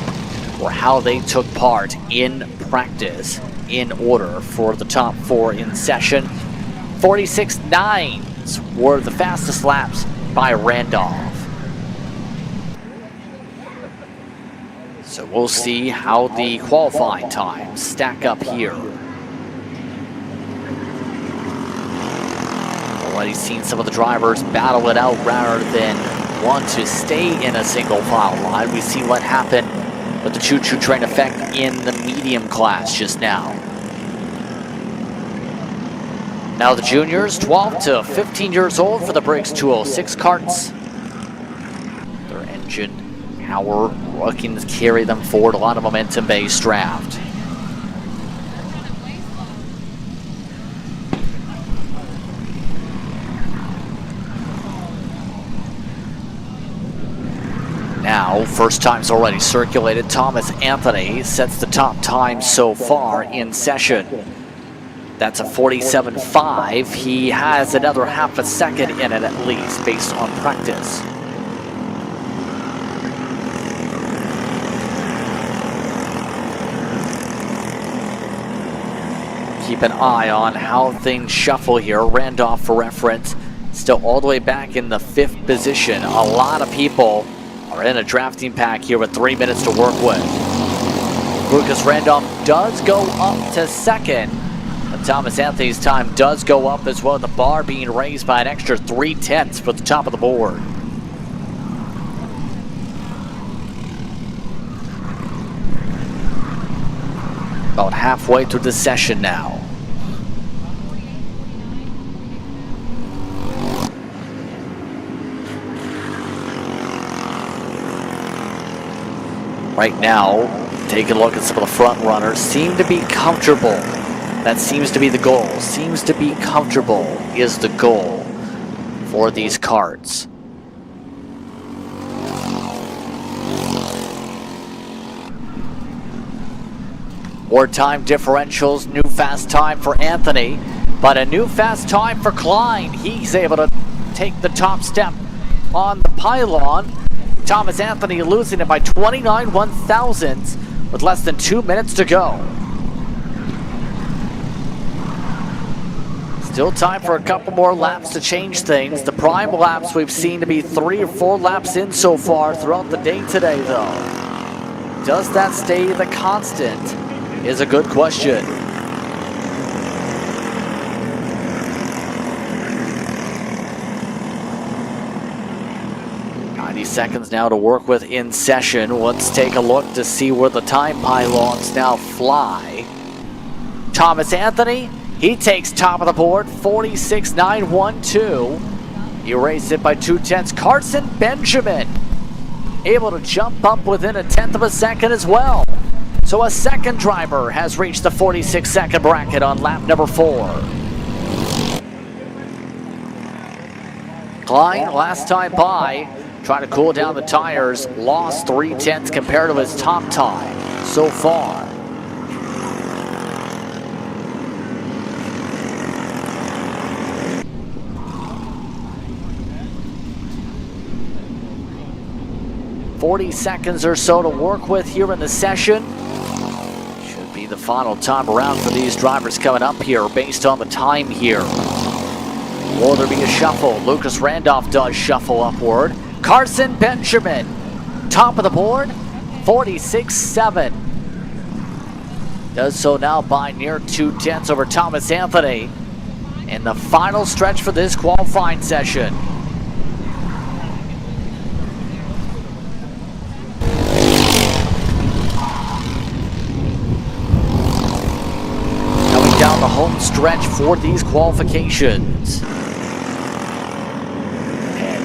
were how they took part in practice in order for the top 4 in session. 46.9s were the fastest laps by Randolph. So we'll see how the qualifying times stack up here. Already seen some of the drivers battle it out rather than want to stay in a single file line. We see what happened with the choo-choo train effect in the medium class just now. Now the juniors, 12 to 15 years old for the Briggs 206 karts. Their engine power looking to carry them forward. A lot of momentum-based draft. Now, first time's already circulated. Thomas Anthony sets the top time so far in session. That's a 47.5. He has another half a second in it at least, based on practice. Keep an eye on how things shuffle here. Randolph, for reference, still all the way back in the 5th position. A lot of people are in a drafting pack here with 3 minutes to work with. Lucas Randolph does go up to 2nd. But Thomas Anthony's time does go up as well. The bar being raised by an extra 3/10 for the top of the board. About halfway through the session now. Right now, taking a look at some of the front runners, seem to be comfortable. That seems to be the goal. Seems to be comfortable is the goal for these karts. More time differentials, new fast time for Anthony, but a new fast time for Klein. He's able to take the top step on the pylon. Thomas Anthony losing it by 29 1/1000ths with less than 2 minutes to go. Still time for a couple more laps to change things. The prime laps we've seen to be 3 or 4 laps in so far throughout the day today, though. Does that stay the constant is a good question. Seconds now to work with in session. Let's take a look to see where the time pylons now fly. Thomas Anthony, he takes top of the board, 46.912. He raced it by 2/10. Carson Benjamin able to jump up within a 1/10 of a second as well. So a second driver has reached the 46-second bracket on lap number 4. Klein, last time by, trying to cool down the tires, lost 3/10 compared to his top time so far. "40 seconds or so to work with here in the session. Should be the final time around for these drivers coming up here based on the time here. Will there be a shuffle? Lucas Randolph does shuffle upward. Carson Benjamin, top of the board, 46.7. Does so now by near 2/10 over Thomas Anthony in the final stretch for this qualifying session. Coming down the home stretch for these qualifications.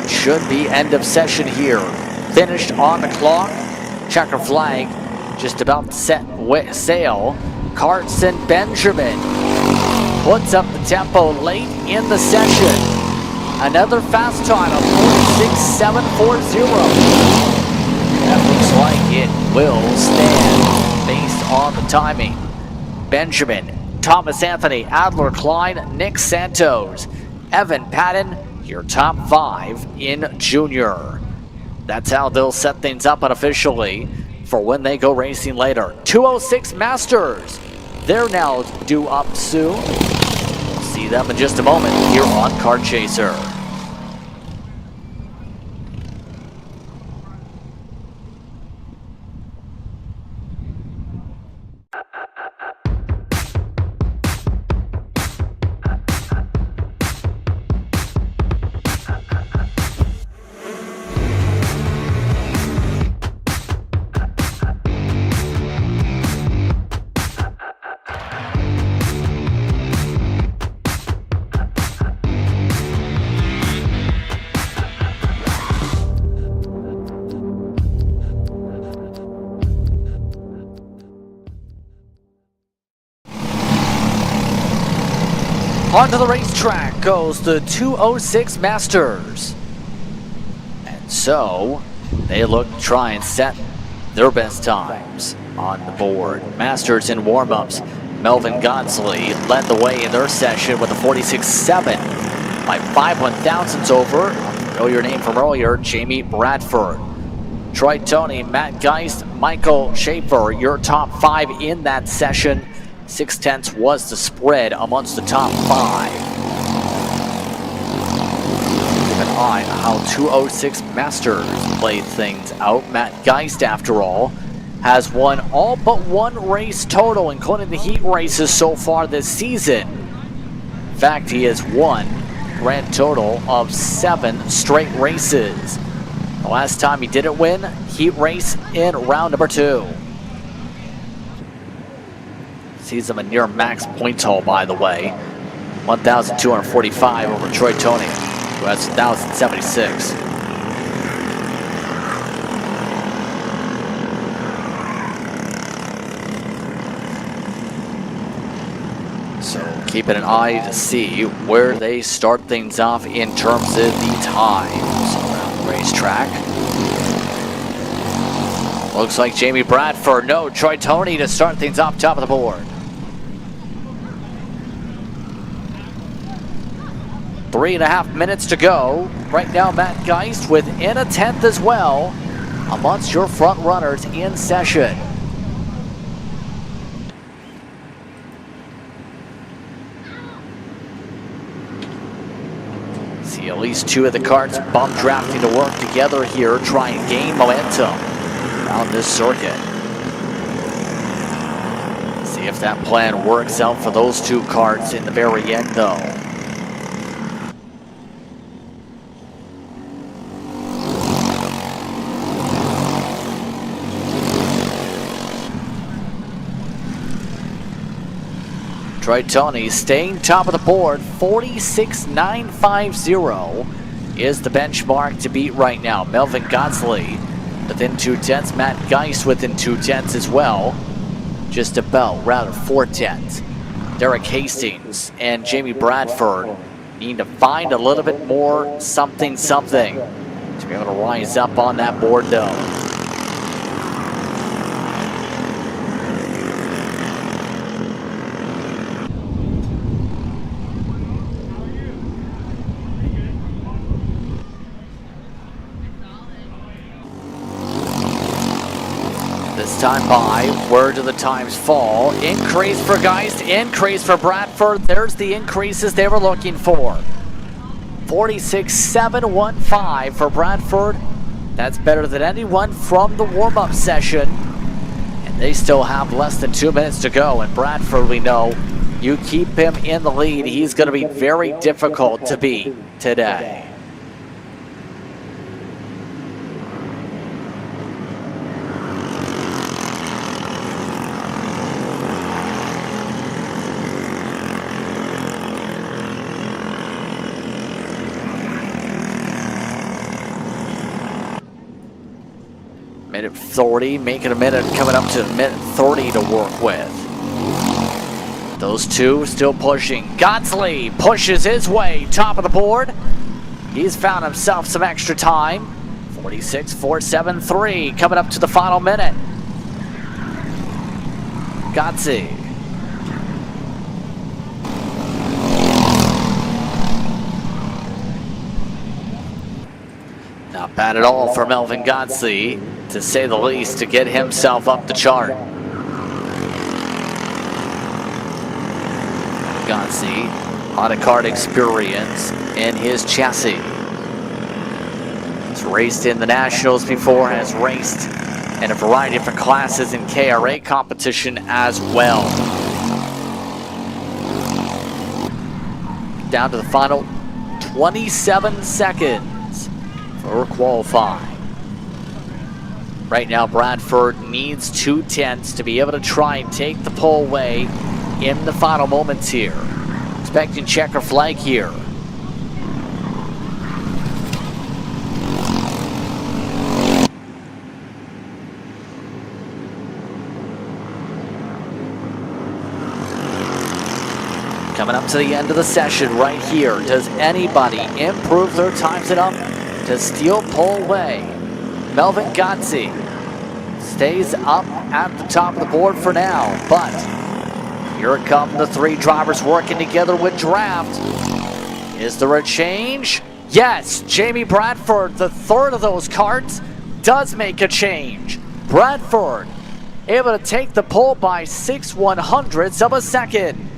Should be end of session here. Finished on the clock. Checker flag just about to set sail. Carson Benjamin puts up the tempo late in the session. Another fast time of 46.740. That looks like it will stand based on the timing. Benjamin, Thomas Anthony, Adler Klein, Nick Santos, Evan Patton, your top 5 in junior. That's how they'll set things up unofficially for when they go racing later. 206 Masters, they're now due up soon. We'll see them in just a moment here on Kart Chaser. Onto the racetrack goes the 206 Masters. And so they look to try and set their best times on the board. Masters in warm-ups. Melvin Godsley led the way in their session with a 46.7 by 5/1000ths over. Know your name from earlier, Jamie Bradford. Troy Toney, Matt Geist, Michael Schaefer, your top 5 in that session. 0.6 was the spread amongst the top 5. Keep an eye on how 206 Masters played things out. Matt Geist, after all, has won all but one race total, including the heat races so far this season. In fact, he has won a grand total of 7 straight races. The last time he didn't win, heat race in round number 2. Sees him a near max points haul, by the way. 1,245 over Troy Toney, who has 1,076. So keeping an eye to see where they start things off in terms of the times around the racetrack. Looks like Jamie Bradford, no, Troy Toney to start things off top of the board. 3.5 minutes to go. Right now, Matt Geist within a 10th as well amongst your front runners in session. See at least 2 of the karts bump drafting to work together here, try and gain momentum on this circuit. See if that plan works out for those 2 karts in the very end, though. Troy Toney staying top of the board. 46.950 is the benchmark to beat right now. Melvin Godsley within 0.2. Matt Geist within 0.2 as well. Just about, rather, 0.4. Derek Hastings and Jamie Bradford need to find a little bit more something to be able to rise up on that board, though. Time by, where do the times fall? Increase for Geist, increase for Bradford. There's the increases they were looking for. 46.715 for Bradford. That's better than anyone from the warm-up session. And they still have less than 2 minutes to go. And Bradford, we know, you keep him in the lead, he's going to be very difficult to beat today. Minute 30, making a minute, coming up to minute 30 to work with. Those 2 still pushing. Godsley pushes his way, top of the board. He's found himself some extra time. 46.473 coming up to the final minute. Godsley. Not bad at all for Melvin Godsley, to say the least, to get himself up the chart. Godsley, a lot of kart experience in his chassis. He's raced in the Nationals before, has raced in a variety of different classes in KRA competition as well. Down to the final 27 seconds for qualifying. Right now, Bradford needs 0.2 to be able to try and take the pole away in the final moments here. Expecting checker flag here. Coming up to the end of the session right here. Does anybody improve their times enough to steal pole away? Melvin Gotze stays up at the top of the board for now, but here come the three drivers working together with draft. Is there a change? Yes, Jamie Bradford, the third of those karts, does make a change. Bradford able to take the pole by 6/100ths of a second.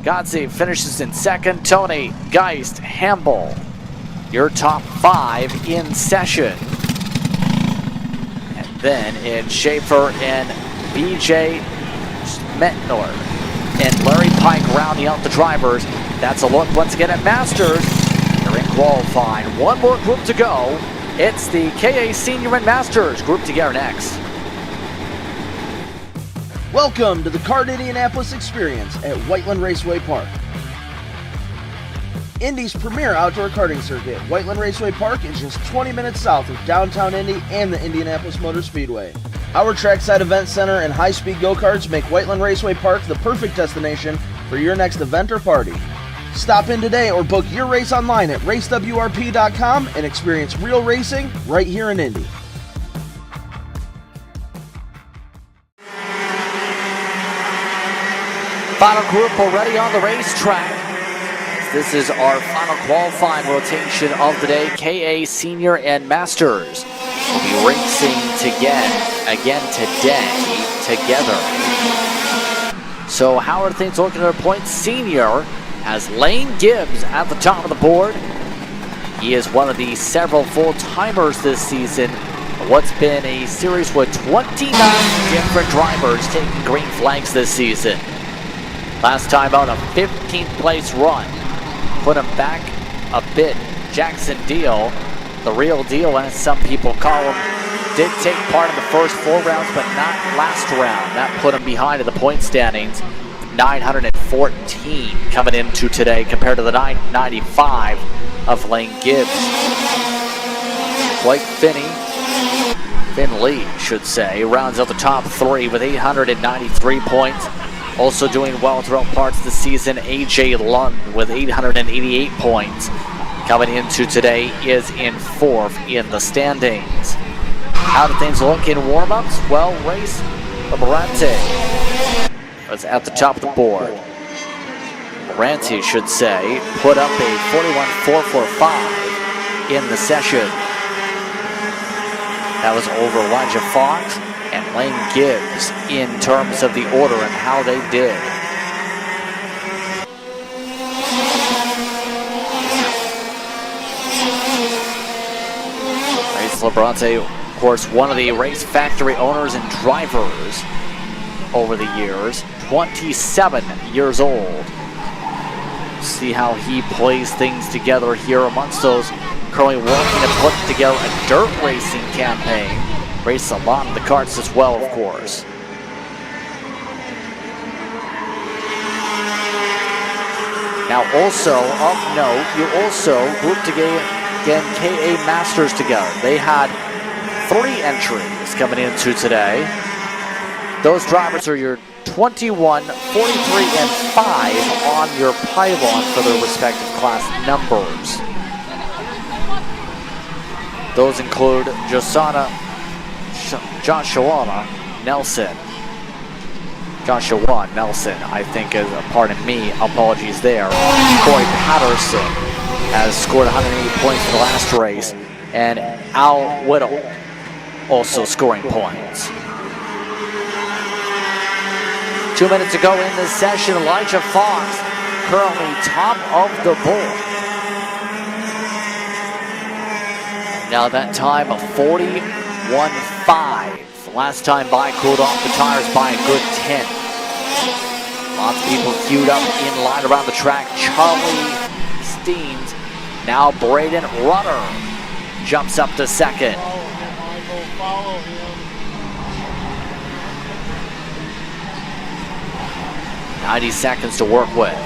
Gotze finishes in second. Tony, Geist, Hamble, your top 5 in session. And then it's Schaefer and BJ Metnor and Larry Pike rounding out the drivers. That's a look once again at Masters. They're in qualifying. One more group to go. It's the KA Senior and Masters group together next. Welcome to the Kart Indianapolis experience at Whiteland Raceway Park. Indy's premier outdoor karting circuit, Whiteland Raceway Park is just 20 minutes south of downtown Indy and the Indianapolis Motor Speedway. Our trackside event center and high-speed go-karts make Whiteland Raceway Park the perfect destination for your next event or party. Stop in today or book your race online at racewrp.com and experience real racing right here in Indy. Final group already on the racetrack. This is our final qualifying rotation of the day. KA Senior and Masters will be racing again today together. So how are things looking at our points? Senior has Lane Gibbs at the top of the board. He is one of the several full-timers this season. What's been a series with 29 different drivers taking green flags this season. Last time out, a 15th place run. Put him back a bit. Jackson Deal, the real deal as some people call him, did take part in the first 4 rounds, but not last round. That put him behind in the point standings. 914 coming into today compared to the 995 of Lane Gibbs. Blake Finley should say, rounds out the top 3 with 893 points. Also doing well throughout parts of the season, AJ Lund with 888 points. Coming into today is in 4th in the standings. How do things look in warm-ups? Well, Race Morante was at the top of the board. Morante should say, put up a 41.445 in the session. That was over Elijah Fox and Lane Gibbs in terms of the order and how they did. Race Labronte, of course, one of the race factory owners and drivers over the years, 27 years old. See how he plays things together here amongst those currently working to put together a dirt racing campaign. Race a lot of the karts as well, of course. Now also, of note, you also grouped again KA Masters together. They had 3 entries coming into today. Those drivers are your 21, 43, and 5 on your pylon for their respective class numbers. Those include Joshua Nelson. Joshua Nelson, I think, is, pardon me, apologies there. Corey Patterson has scored 180 points in the last race, and Al Whittle also scoring points. 2 minutes to go in this session. Elijah Fox currently top of the board. Now that time of 41.5. Last time by, cooled off the tires by a good 10. Lots of people queued up in line around the track. Charlie Steens, now Braden Rutter jumps up to second. Follow him. 90 seconds to work with.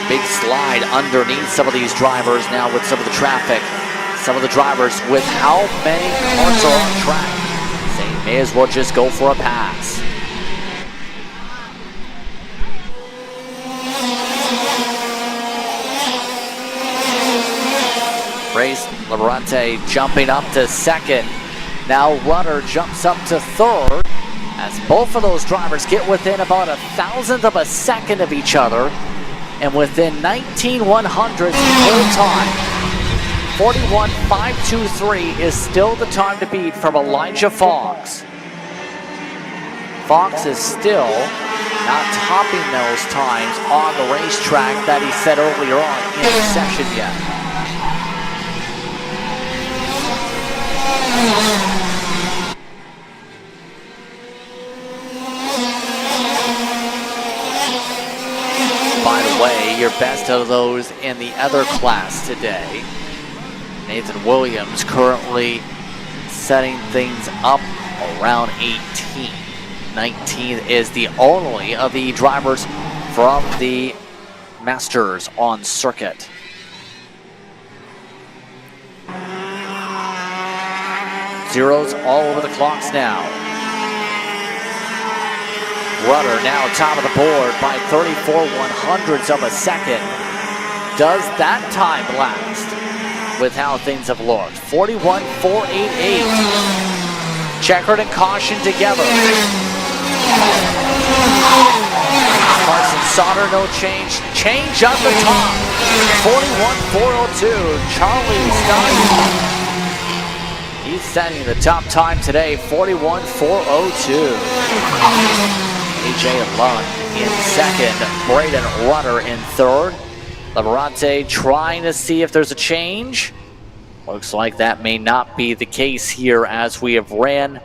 Big slide underneath some of these drivers now with some of the traffic. some of the drivers with how many carts are on track. They may as well just go for a pass. Race Laborante jumping up to second. Now Rudder jumps up to third as both of those drivers get within about 1,000th of a second of each other and within 19 100ths the whole time. 41.523 is still the time to beat from Elijah Fox. Fox is still not topping those times on the racetrack that he set earlier on in the session yet. By the way, your best of those in the other class today. Nathan Williams currently setting things up around 18. 19 is the only of the drivers from the Masters on circuit. Zeros all over the clocks now. Rudder now top of the board by 34 100ths of a second. Does that time last with how things have looked? 41.488. Checkered and caution together. Carson Sauter, no change. Change up the top. 41.402. Charlie Stein. He's setting the top time today, 41.402. AJ Lund in second. Braden Rudder in third. Laborante trying to see if there's a change. Looks like that may not be the case here as we have ran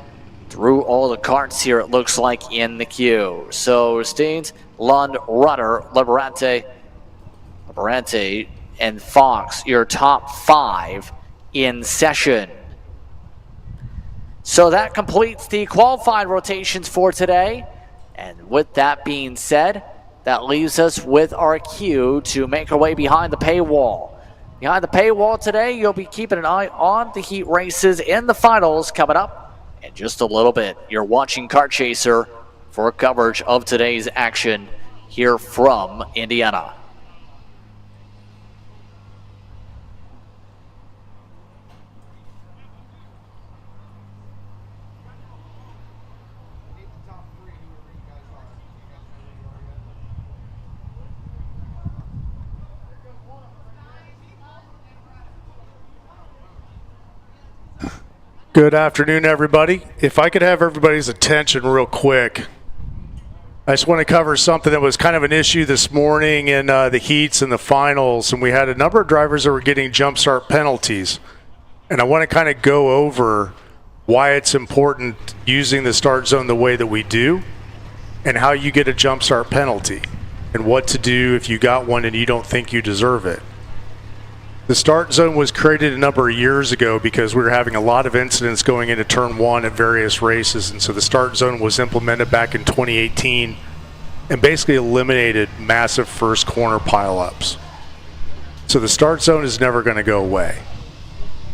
through all the carts here, it looks like, in the queue. So Steens, Lund, Rudder, Laborante, and Fox, your top 5 in session. So that completes the qualified rotations for today. And with that being said, that leaves us with our queue to make our way behind the paywall. Behind the paywall today, you'll be keeping an eye on the heat races in the finals coming up in just a little bit. You're watching Kart Chaser for coverage of today's action here from Indiana. Good afternoon, everybody. If I could have everybody's attention real quick, I just want to cover something that was kind of an issue this morning in the heats and the finals, and we had a number of drivers that were getting jump start penalties. And I want to kind of go over why it's important using the start zone the way that we do and how you get a jump start penalty and what to do if you got one and you don't think you deserve it. The start zone was created a number of years ago because we were having a lot of incidents going into turn 1 at various races, and so the start zone was implemented back in 2018 and basically eliminated massive first corner pileups. So the start zone is never going to go away.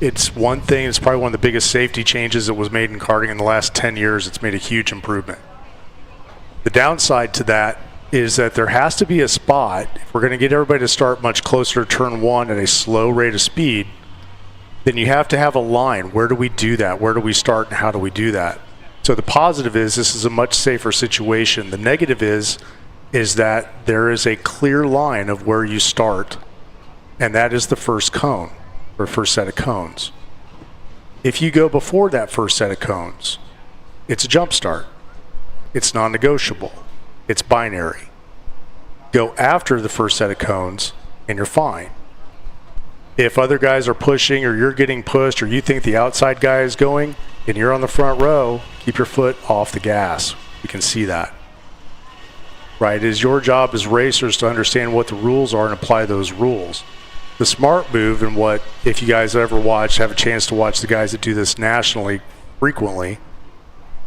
It's one thing, it's probably one of the biggest safety changes that was made in karting in the last 10 years. It's made a huge improvement. The downside to that is that there has to be a spot, if we're going to get everybody to start much closer to turn 1 at a slow rate of speed, then you have to have a line. Where do we do that? Where do we start and how do we do that? So the positive is this is a much safer situation. The negative is that there is a clear line of where you start, and that is the first cone, or first set of cones. If you go before that first set of cones, it's a jump start. It's non-negotiable. It's binary. Go after the first set of cones and you're fine. If other guys are pushing or you're getting pushed or you think the outside guy is going and you're on the front row, keep your foot off the gas. You can see that. Right? It is your job as racers to understand what the rules are and apply those rules. The smart move, and what, if you guys ever have a chance to watch the guys that do this nationally frequently,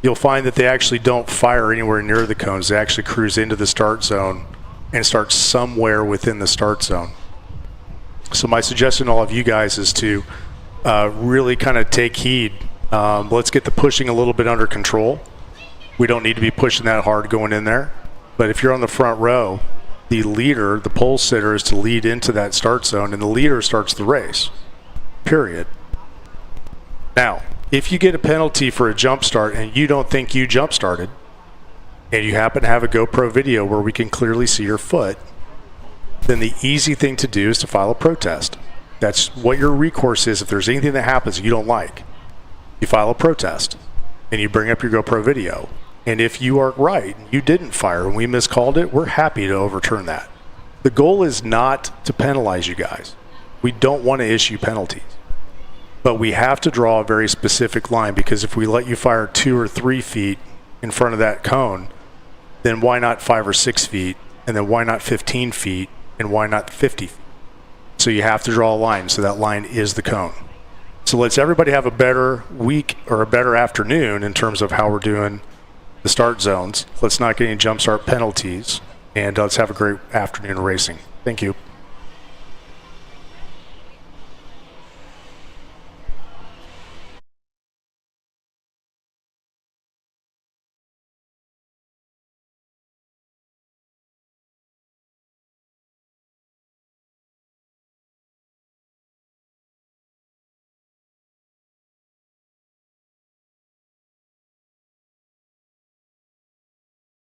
you'll find that they actually don't fire anywhere near the cones. They actually cruise into the start zone and start somewhere within the start zone. So my suggestion to all of you guys is to really kind of take heed. Let's get the pushing a little bit under control. We don't need to be pushing that hard going in there. But if you're on the front row, the leader, the pole sitter, is to lead into that start zone, and the leader starts the race, period. Now, if you get a penalty for a jump start and you don't think you jump started, and you happen to have a GoPro video where we can clearly see your foot, then the easy thing to do is to file a protest. That's what your recourse is if there's anything that happens you don't like. You file a protest, and you bring up your GoPro video. And if you are right, you didn't fire, and we miscalled it, we're happy to overturn that. The goal is not to penalize you guys. We don't want to issue penalties. But we have to draw a very specific line, because if we let you fire 2 or 3 feet in front of that cone, then why not 5 or 6 feet? And then why not 15 feet? And why not 50 feet? So you have to draw a line, so that line is the cone. So let's everybody have a better week or a better afternoon in terms of how we're doing the start zones. Let's not get any jump start penalties, and let's have a great afternoon of racing. Thank you.